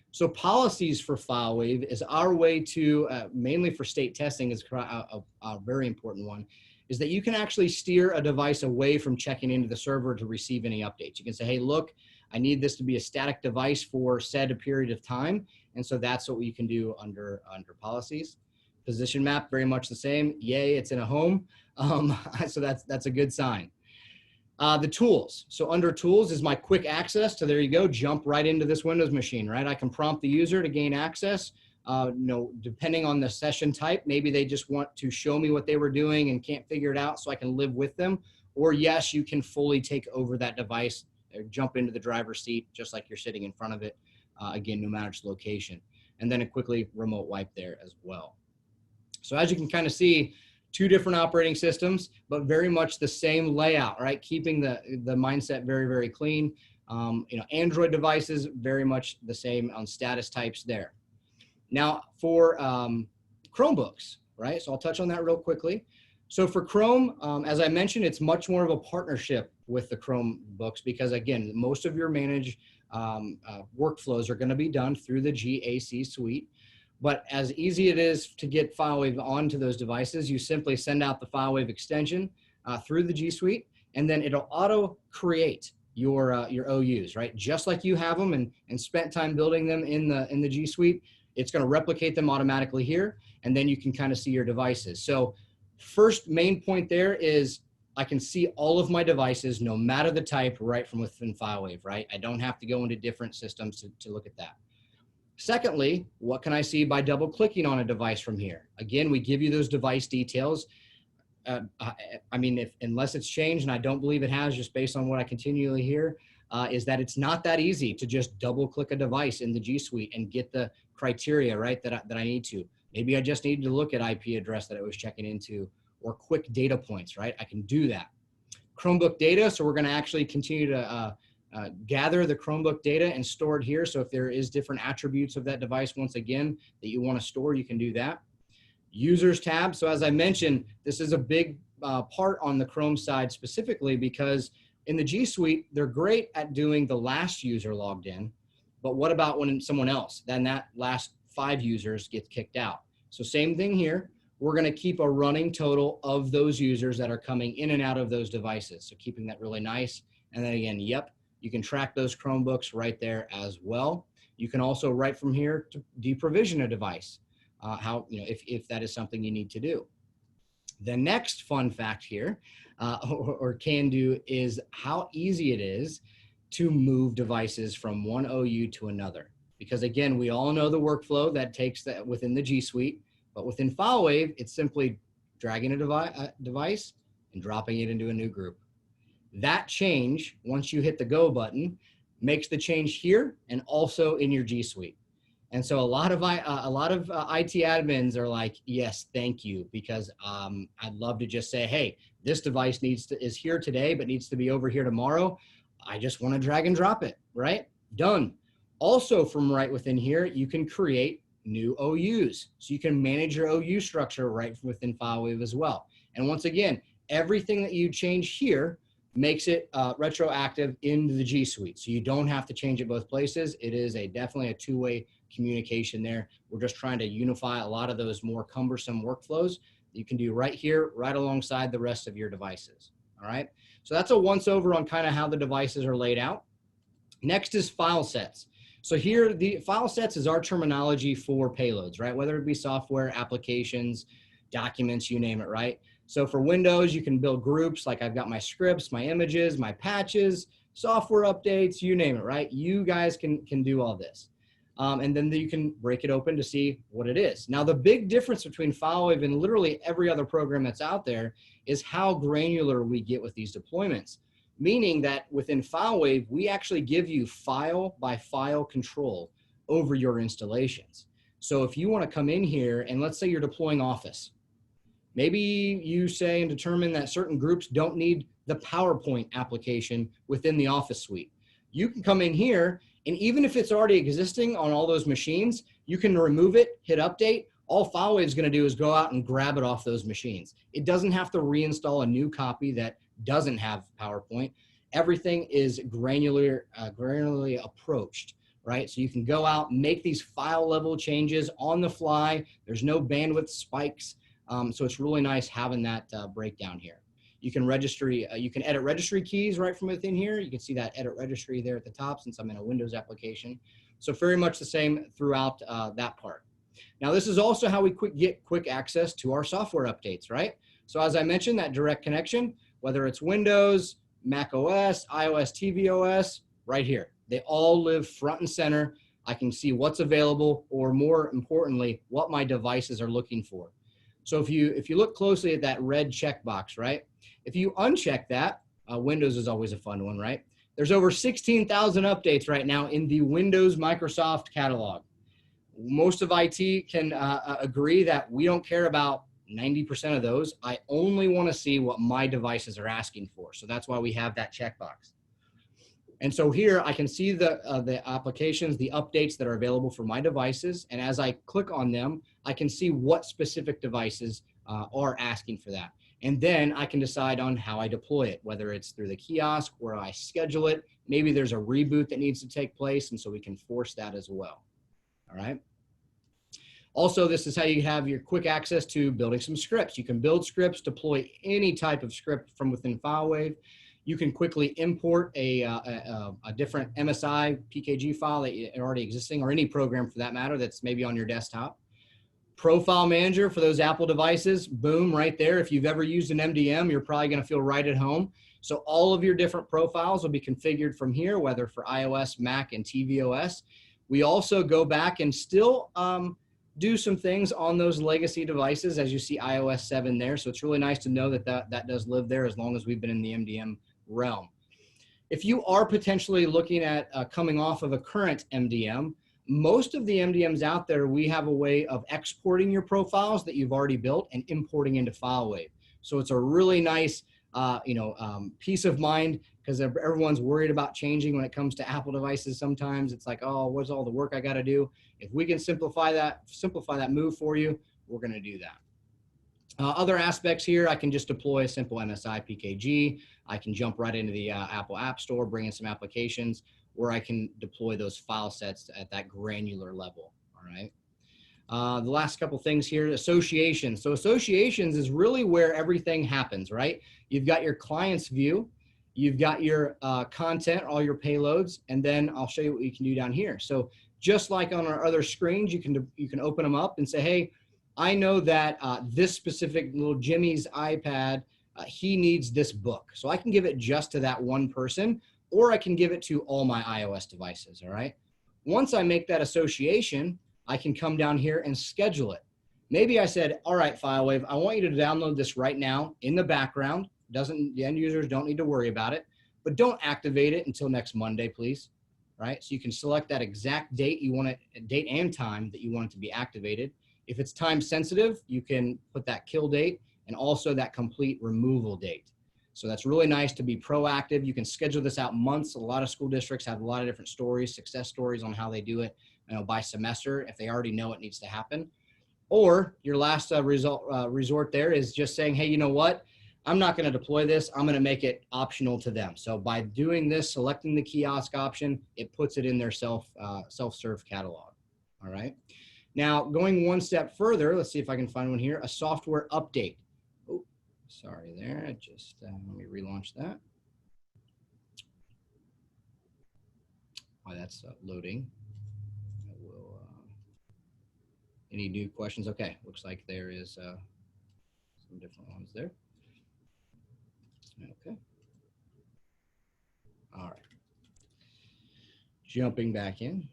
So policies for FileWave is our way to, mainly for state testing, is a very important one, is that you can actually steer a device away from checking into the server to receive any updates. You can say, hey, look, I need this to be a static device for said period of time. And so that's what you can do under policies. Position map, very much the same. Yay, it's in a home. So that's a good sign. The tools. So under tools is my quick access to, there you go, jump right into this Windows machine, right? I can prompt the user to gain access. Depending on the session type, maybe they just want to show me what they were doing and can't figure it out so I can live with them. Or yes, you can fully take over that device, or jump into the driver's seat just like you're sitting in front of it, again, no matter its location. And then a quickly remote wipe there as well. So as you can kind of see, two different operating systems, but very much the same layout, right? Keeping the mindset very, very clean. Android devices, very much the same on status types there. Now for Chromebooks, right? So I'll touch on that real quickly. So for Chrome, as I mentioned, it's much more of a partnership with the Chromebooks because again, most of your managed workflows are going to be done through the GAC suite. But as easy it is to get FileWave onto those devices, you simply send out the FileWave extension through the G Suite, and then it'll auto create your OUs, right? Just like you have them and spent time building them in the G Suite, it's going to replicate them automatically here, and then you can kind of see your devices. So first main point there is I can see all of my devices, no matter the type, right from within FileWave, right? I don't have to go into different systems to look at that. Secondly, what can I see by double clicking on a device from here? Again, we give you those device details. Unless it's changed, and I don't believe it has just based on what I continually hear, is that it's not that easy to just double click a device in the G Suite and get the criteria, right, that I need to. Maybe I just needed to look at IP address that I was checking into or quick data points, right? I can do that. Chromebook data, so we're going to actually continue to gather the Chromebook data and store it here. So if there is different attributes of that device, once again, that you want to store, you can do that. Users tab. So as I mentioned, this is a big part on the Chrome side specifically because in the G Suite, they're great at doing the last user logged in, but what about when someone else, then that last 5 users get kicked out? So same thing here. We're going to keep a running total of those users that are coming in and out of those devices. So keeping that really nice. And then again, yep, you can track those Chromebooks right there as well. You can also right from here to deprovision a device, if that is something you need to do. The next fun fact here, or can do, is how easy it is to move devices from one OU to another. Because again, we all know the workflow that takes that within the G Suite, but within FileWave, it's simply dragging a device and dropping it into a new group. That change, once you hit the go button, makes the change here and also in your G Suite. And so a lot of IT admins are like, yes, thank you, because I'd love to just say, hey, this device is here today, but needs to be over here tomorrow. I just want to drag and drop it, right? Done. Also from right within here, you can create new OUs. So you can manage your OU structure right within FileWave as well. And once again, everything that you change here makes it retroactive into the G Suite. So you don't have to change it both places. It is definitely a two-way communication there. We're just trying to unify a lot of those more cumbersome workflows that you can do right here, right alongside the rest of your devices. All right. So that's a once over on kind of how the devices are laid out. Next is file sets. So here, the file sets is our terminology for payloads, right? Whether it be software, applications, documents, you name it, right? So for Windows, you can build groups, like I've got my scripts, my images, my patches, software updates, you name it, right? You guys can do all this. And then you can break it open to see what it is. Now, the big difference between FileWave and literally every other program that's out there is how granular we get with these deployments. Meaning that within FileWave, we actually give you file by file control over your installations. So if you want to come in here and let's say you're deploying Office, maybe you say and determine that certain groups don't need the PowerPoint application within the Office suite. You can come in here, and even if it's already existing on all those machines, you can remove it, hit update. All FileWave is going to do is go out and grab it off those machines. It doesn't have to reinstall a new copy that doesn't have PowerPoint. Everything is granularly approached, right? So you can go out, make these file level changes on the fly. There's no bandwidth spikes. So it's really nice having that breakdown here. You can edit registry keys right from within here. You can see that edit registry there at the top since I'm in a Windows application. So very much the same throughout that part. Now, this is also how we get quick access to our software updates, right? So as I mentioned, that direct connection, whether it's Windows, macOS, iOS, tvOS, right here. They all live front and center. I can see what's available, or more importantly, what my devices are looking for. So if you look closely at that red checkbox, right? If you uncheck that, Windows is always a fun one, right? There's over 16,000 updates right now in the Windows Microsoft catalog. Most of IT can agree that we don't care about 90% of those. I only want to see what my devices are asking for. So that's why we have that checkbox. And so here I can see the applications, the updates that are available for my devices. And as I click on them, I can see what specific devices are asking for that. And then I can decide on how I deploy it, whether it's through the kiosk or I schedule it. Maybe there's a reboot that needs to take place, and so we can force that as well. All right. Also, this is how you have your quick access to building some scripts. You can build scripts, deploy any type of script from within FileWave. You can quickly import a different MSI PKG file that is already existing, or any program for that matter that's maybe on your desktop. Profile Manager for those Apple devices, boom, right there. If you've ever used an MDM, you're probably going to feel right at home. So all of your different profiles will be configured from here, whether for iOS, Mac, and tvOS. We also go back and still do some things on those legacy devices, as you see iOS 7 there. So it's really nice to know that that does live there as long as we've been in the MDM realm. If you are potentially looking at coming off of a current MDM, most of the MDMs out there, we have a way of exporting your profiles that you've already built and importing into FileWave. So it's a really nice peace of mind, because everyone's worried about changing when it comes to Apple devices. Sometimes it's like, oh, what's all the work I got to do? If we can simplify that move for you, we're going to do that. Other aspects here, I can just deploy a simple MSI PKG. I can jump right into the Apple App Store, bring in some applications, or I can deploy those file sets at that granular level. All right. The last couple things here, associations. So associations is really where everything happens, right? You've got your client's view, you've got your content, all your payloads, and then I'll show you what you can do down here. So just like on our other screens, you can open them up and say, hey, I know that this specific little Jimmy's iPad, he needs this book. So I can give it just to that one person, or I can give it to all my iOS devices, all right? Once I make that association, I can come down here and schedule it. Maybe I said, all right, FileWave, I want you to download this right now in the background. The end users don't need to worry about it, but don't activate it until next Monday, please. Right? So you can select that exact date you want it, date and time that you want it to be activated. If it's time sensitive, you can put that kill date and also that complete removal date. So that's really nice to be proactive. You can schedule this out months. A lot of school districts have a lot of different stories, success stories on how they do it, by semester, if they already know it needs to happen. Or your last resort there is just saying, hey, you know what? I'm not going to deploy this. I'm going to make it optional to them. So by doing this, selecting the kiosk option, it puts it in their self-serve catalog. All right. Now, going one step further, let's see if I can find one here, a software update. Oh, sorry there. Just let me relaunch that. While that's loading. Any new questions? Okay, looks like there is some different ones there. Okay. All right. Jumping back in.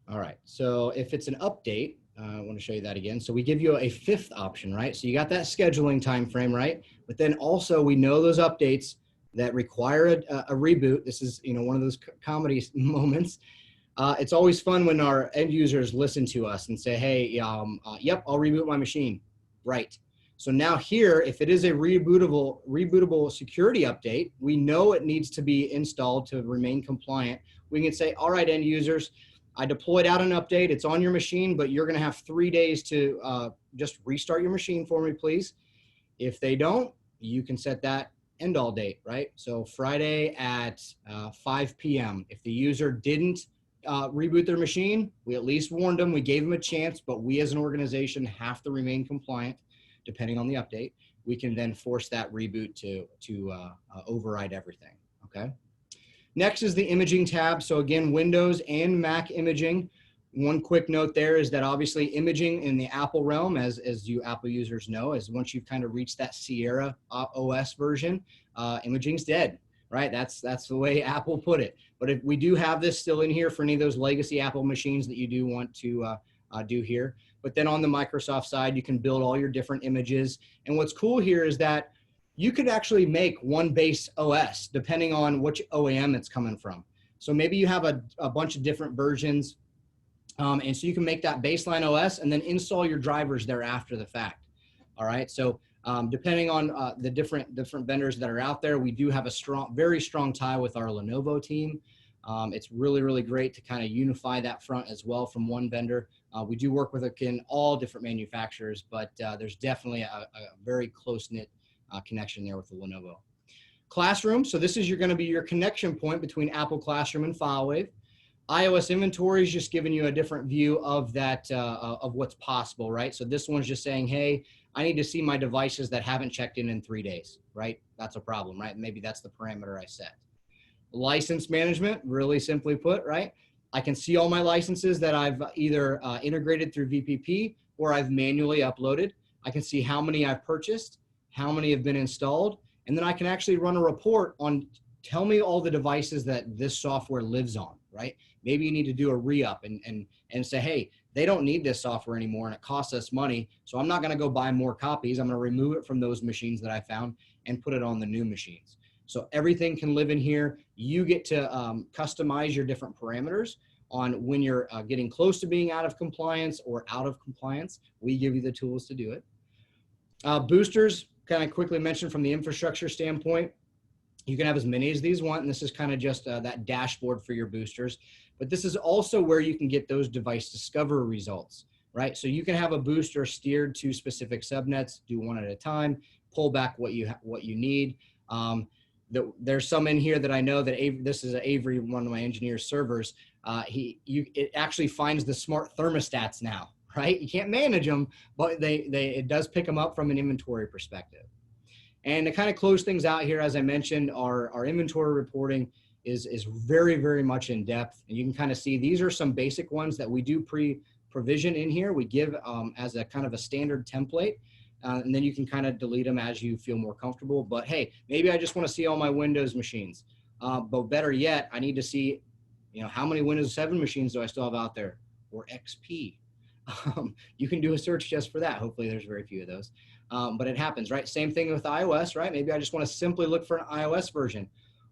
All right, so if it's an update, I want to show you that again. So we give you a fifth option, right? So you got that scheduling time frame, right? But then also we know those updates that require a reboot. This is, one of those comedy moments. It's always fun when our end users listen to us and say, hey, yep, I'll reboot my machine. Right. So now here, if it is a rebootable security update, we know it needs to be installed to remain compliant. We can say, all right, end users, I deployed out an update. It's on your machine, but you're going to have 3 days to just restart your machine for me, please. If they don't, you can set that end all date, right? So Friday at 5 p.m. If the user didn't reboot their machine, we at least warned them, we gave them a chance, but we as an organization have to remain compliant depending on the update. We can then force that reboot to override everything, okay? Next is the imaging tab. So again, Windows and Mac imaging. One quick note there is that obviously imaging in the Apple realm, as you Apple users know, is once you've kind of reached that Sierra OS version, imaging's dead, right? That's the way Apple put it. But if we do have this still in here for any of those legacy Apple machines that you do want to do here. But then on the Microsoft side, you can build all your different images. And what's cool here is that you could actually make one base OS depending on which OEM it's coming from. So maybe you have a bunch of different versions. And so you can make that baseline OS and then install your drivers there after the fact. All right. So depending on the different vendors that are out there, we do have a very strong tie with our Lenovo team. It's really, really great to kind of unify that front as well from one vendor. We do work with all different manufacturers, but there's definitely a very close-knit connection there with the Lenovo. Classroom. So this is going to be your connection point between Apple Classroom and FileWave. iOS inventory is just giving you a different view of that, of what's possible, right? So this one's just saying, hey, I need to see my devices that haven't checked in 3 days, right? That's a problem, right? Maybe that's the parameter I set. License management, really simply put, right? I can see all my licenses that I've either integrated through VPP or I've manually uploaded. I can see how many I've purchased, how many have been installed, and then I can actually run a report on, tell me all the devices that this software lives on, right? Maybe you need to do a re-up and say, hey, they don't need this software anymore and it costs us money, so I'm not going to go buy more copies. I'm going to remove it from those machines that I found and put it on the new machines. So everything can live in here. You get to customize your different parameters on when you're getting close to being out of compliance or out of compliance. We give you the tools to do it. Boosters, kind of quickly mentioned from the infrastructure standpoint. You can have as many as these want, and this is kind of just that dashboard for your boosters. But this is also where you can get those device discovery results, right? So you can have a booster steered to specific subnets, do one at a time, pull back what you need. There's some in here that I know that this is Avery, one of my engineers' servers. It actually finds the smart thermostats now, right? You can't manage them, but it does pick them up from an inventory perspective. And to kind of close things out here, as I mentioned, our inventory reporting is very, very much in depth. And you can kind of see these are some basic ones that we do pre-provision in here. We give as a kind of a standard template. And then you can kind of delete them as you feel more comfortable. But hey, maybe I just want to see all my Windows machines. But better yet, I need to see, how many Windows 7 machines do I still have out there, or XP. You can do a search just for that. Hopefully there's very few of those. But it happens, right? Same thing with iOS, right? Maybe I just want to simply look for an iOS version.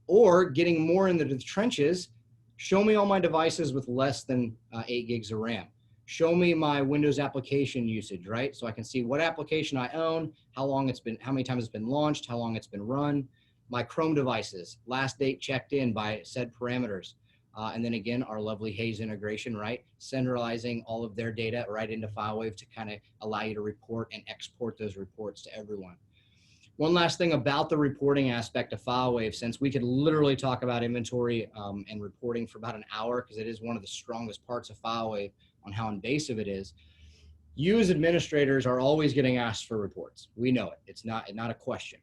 Or getting more into the trenches, show me all my devices with less than 8 gigs of RAM. Show me my Windows application usage, right? So I can see what application I own, how many times it's been launched, how long it's been run, my Chrome devices, last date checked in by said parameters. And then again, our lovely Haze integration, right? Centralizing all of their data right into FileWave to kind of allow you to report and export those reports to everyone. One last thing about the reporting aspect of FileWave, since we could literally talk about inventory and reporting for about an hour, because it is one of the strongest parts of FileWave on how invasive it is. You as administrators are always getting asked for reports. We know it. It's not a question.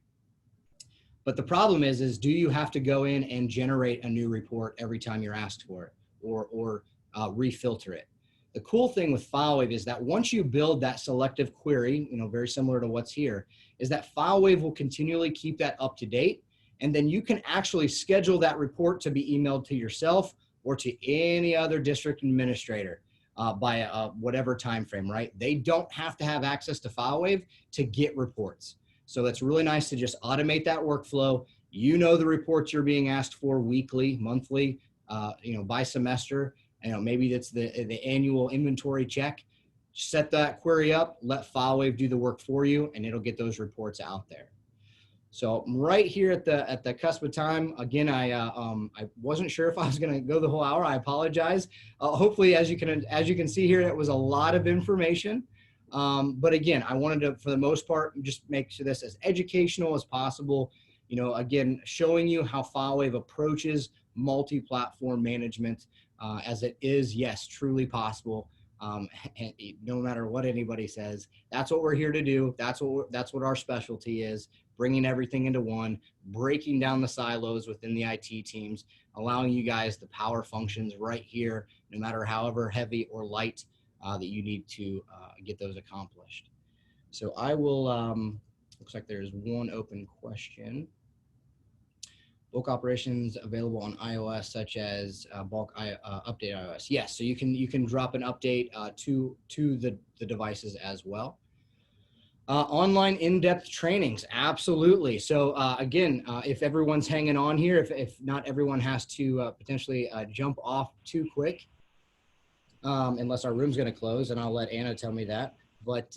But the problem is do you have to go in and generate a new report every time you're asked for it or refilter it? The cool thing with FileWave is that once you build that selective query, very similar to what's here, is that FileWave will continually keep that up to date. And then you can actually schedule that report to be emailed to yourself or to any other district administrator by whatever time frame, right? They don't have to have access to FileWave to get reports. So it's really nice to just automate that workflow. The reports you're being asked for weekly, monthly, by semester. Maybe that's the annual inventory check. Set that query up, let FileWave do the work for you, and it'll get those reports out there. So I'm right here at the cusp of time. Again, I wasn't sure if I was going to go the whole hour. I apologize. Hopefully, as you can see here, it was a lot of information. But again, I wanted to, for the most part, just make this as educational as possible. Again, showing you how FileWave approaches multi-platform management as it is, yes, truly possible. And no matter what anybody says, that's what we're here to do. That's what our specialty is, bringing everything into one, breaking down the silos within the IT teams, allowing you guys the power functions right here, no matter however heavy or light that you need to get those accomplished. So I will, looks like there's one open question. Bulk operations available on iOS, such as update iOS. Yes, so you can drop an update to the devices as well. Online in-depth trainings, absolutely. So again, if everyone's hanging on here, if not everyone has to potentially jump off too quick, unless our room's going to close, and I'll let Anna tell me that. But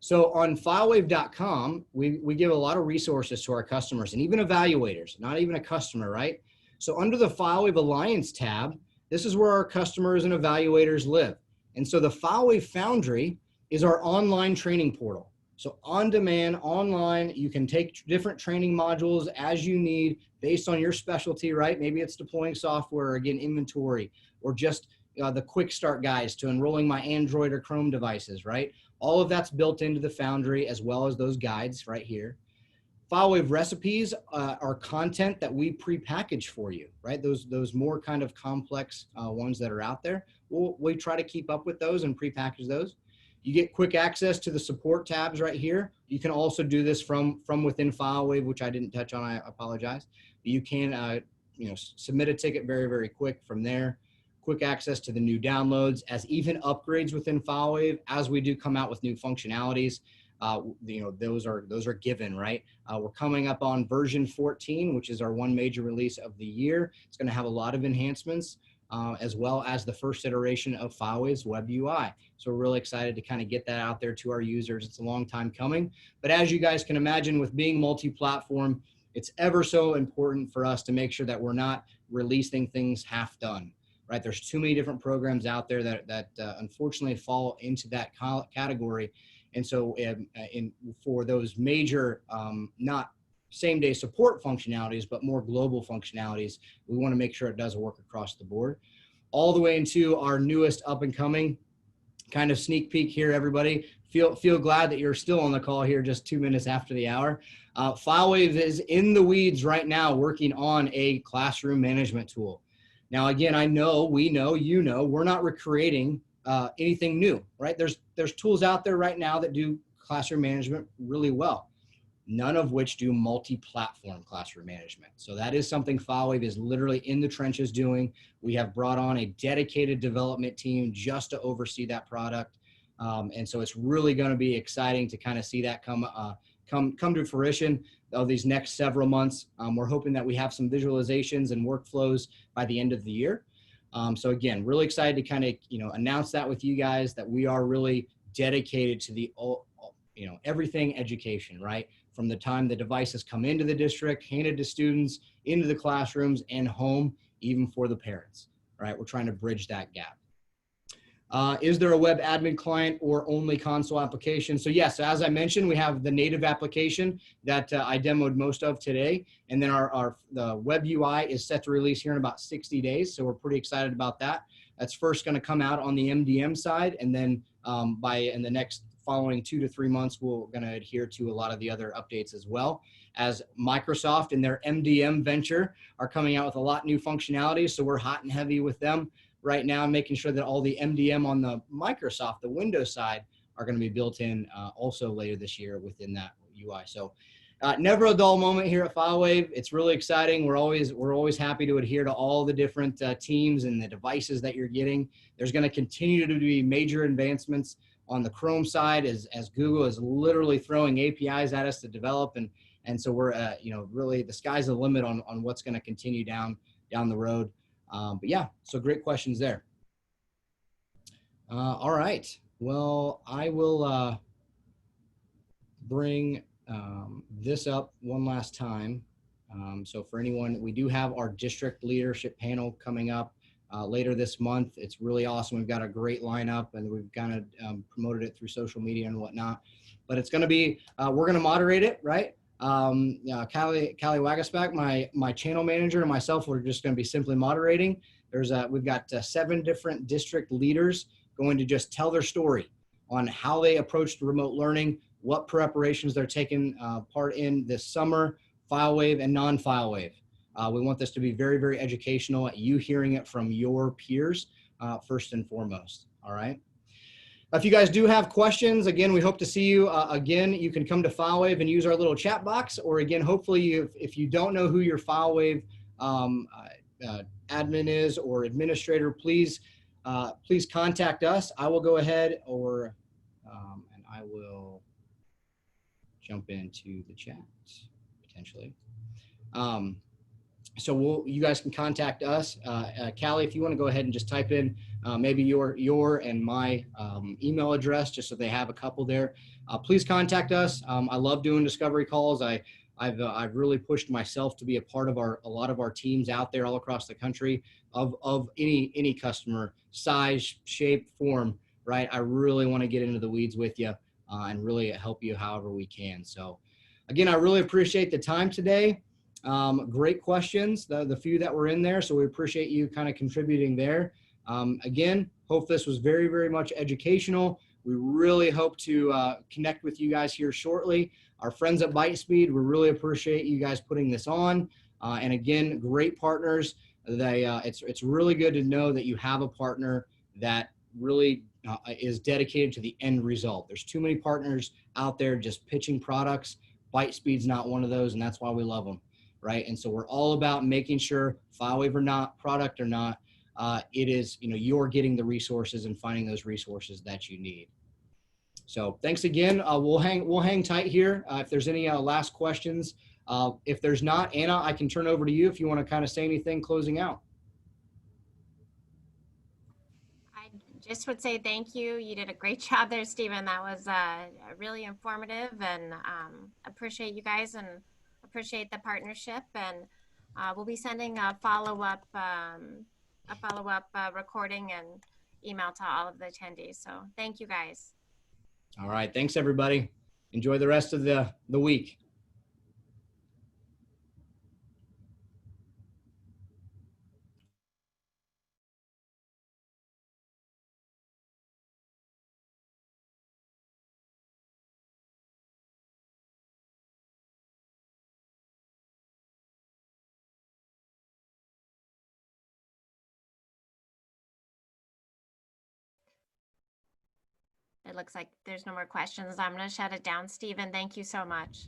so on FileWave.com, we give a lot of resources to our customers and even evaluators, not even a customer, right? So under the FileWave Alliance tab, this is where our customers and evaluators live. And so the FileWave Foundry is our online training portal. So on demand, online, you can take different training modules as you need based on your specialty, right? Maybe it's deploying software, again, inventory, or just the quick start guides to enrolling my Android or Chrome devices, right? All of that's built into the Foundry, as well as those guides right here. FileWave recipes are content that we pre-package for you, right? Those more kind of complex ones that are out there. We try to keep up with those and pre-package those. You get quick access to the support tabs right here. You can also do this from within FileWave, which I didn't touch on, I apologize. You can submit a ticket very, very quick from there. Quick access to the new downloads, as even upgrades within FileWave as we do come out with new functionalities. Those are given, right? We're coming up on version 14, which is our one major release of the year. It's going to have a lot of enhancements, as well as the first iteration of FileWave's web UI. So we're really excited to kind of get that out there to our users. It's a long time coming, but as you guys can imagine, with being multi-platform, it's ever so important for us to make sure that we're not releasing things half done. Right, there's too many different programs out there that unfortunately fall into that category, and so for those major, not same-day support functionalities, but more global functionalities, we want to make sure it does work across the board, all the way into our newest up-and-coming kind of sneak peek here. Everybody, feel glad that you're still on the call here, just 2 minutes after the hour. FileWave is in the weeds right now, working on a classroom management tool. Now, again, we know, we're not recreating anything new, right? There's tools out there right now that do classroom management really well, none of which do multi-platform classroom management. So that is something FileWave is literally in the trenches doing. We have brought on a dedicated development team just to oversee that product. And so it's really going to be exciting to kind of see that come to fruition of these next several months. We're hoping that we have some visualizations and workflows by the end of the year. So again, really excited to kind of announce that with you guys, that we are really dedicated to the everything education, right? From the time the devices come into the district, handed to students, into the classrooms, and home, even for the parents, right? We're trying to bridge that gap. Is there a web admin client or only console application? So yes, as I mentioned, we have the native application that I demoed most of today. And then the web UI is set to release here in about 60 days. So we're pretty excited about that. That's first going to come out on the MDM side. And then in the next following 2 to 3 months, we're going to adhere to a lot of the other updates, as well as Microsoft and their MDM venture are coming out with a lot of new functionalities. So we're hot and heavy with them right now, making sure that all the MDM on the Microsoft, the Windows side, are going to be built in also later this year within that UI. So never a dull moment here at FileWave. It's really exciting. We're always happy to adhere to all the different teams and the devices that you're getting. There's going to continue to be major advancements on the Chrome side as Google is literally throwing APIs at us to develop. And so we're, really the sky's the limit on what's going to continue down the road. But yeah, so great questions there. All right. Well, I will bring this up one last time. So for anyone, we do have our district leadership panel coming up later this month. It's really awesome. We've got a great lineup, and we've kind of promoted it through social media and whatnot. But it's going to be, we're going to moderate it, right? Callie Wagaspak, my channel manager, and myself, we're just going to be simply moderating. We've got 7 different district leaders going to just tell their story on how they approached remote learning, what preparations they're taking part in this summer, FileWave and non-FileWave. We want this to be very, very educational, you hearing it from your peers first and foremost, all right? If you guys do have questions, again, we hope to see you again. You can come to FileWave and use our little chat box, or again, hopefully, if you don't know who your FileWave admin is or administrator, please contact us. I will go ahead and I will jump into the chat potentially. So you guys can contact us. Callie, if you want to go ahead and just type in maybe your and my email address, just so they have a couple there. Please contact us. I love doing discovery calls. I've really pushed myself to be a part of a lot of our teams out there all across the country of any customer size, shape, form, right? I really want to get into the weeds with you and really help you however we can. So again, I really appreciate the time today. Great questions, the few that were in there. So we appreciate you kind of contributing there. Again, hope this was very, very much educational. We really hope to connect with you guys here shortly. Our friends at Bytespeed, we really appreciate you guys putting this on. And again, great partners. It's really good to know that you have a partner that really is dedicated to the end result. There's too many partners out there just pitching products. Bytespeed's not one of those, and that's why we love them. Right. And so we're all about making sure, FileWave or not, product or not, it is, you're getting the resources and finding those resources that you need. So thanks again. We'll hang tight here. If there's any last questions, if there's not, Anna, I can turn over to you if you want to kind of say anything closing out. I just would say thank you. You did a great job there, Stephen. That was really informative, and appreciate you guys and appreciate the partnership. And we'll be sending a follow-up recording and email to all of the attendees. So thank you guys. All right. Thanks, everybody. Enjoy the rest of the week. It looks like there's no more questions. I'm going to shut it down. Stephen, thank you so much.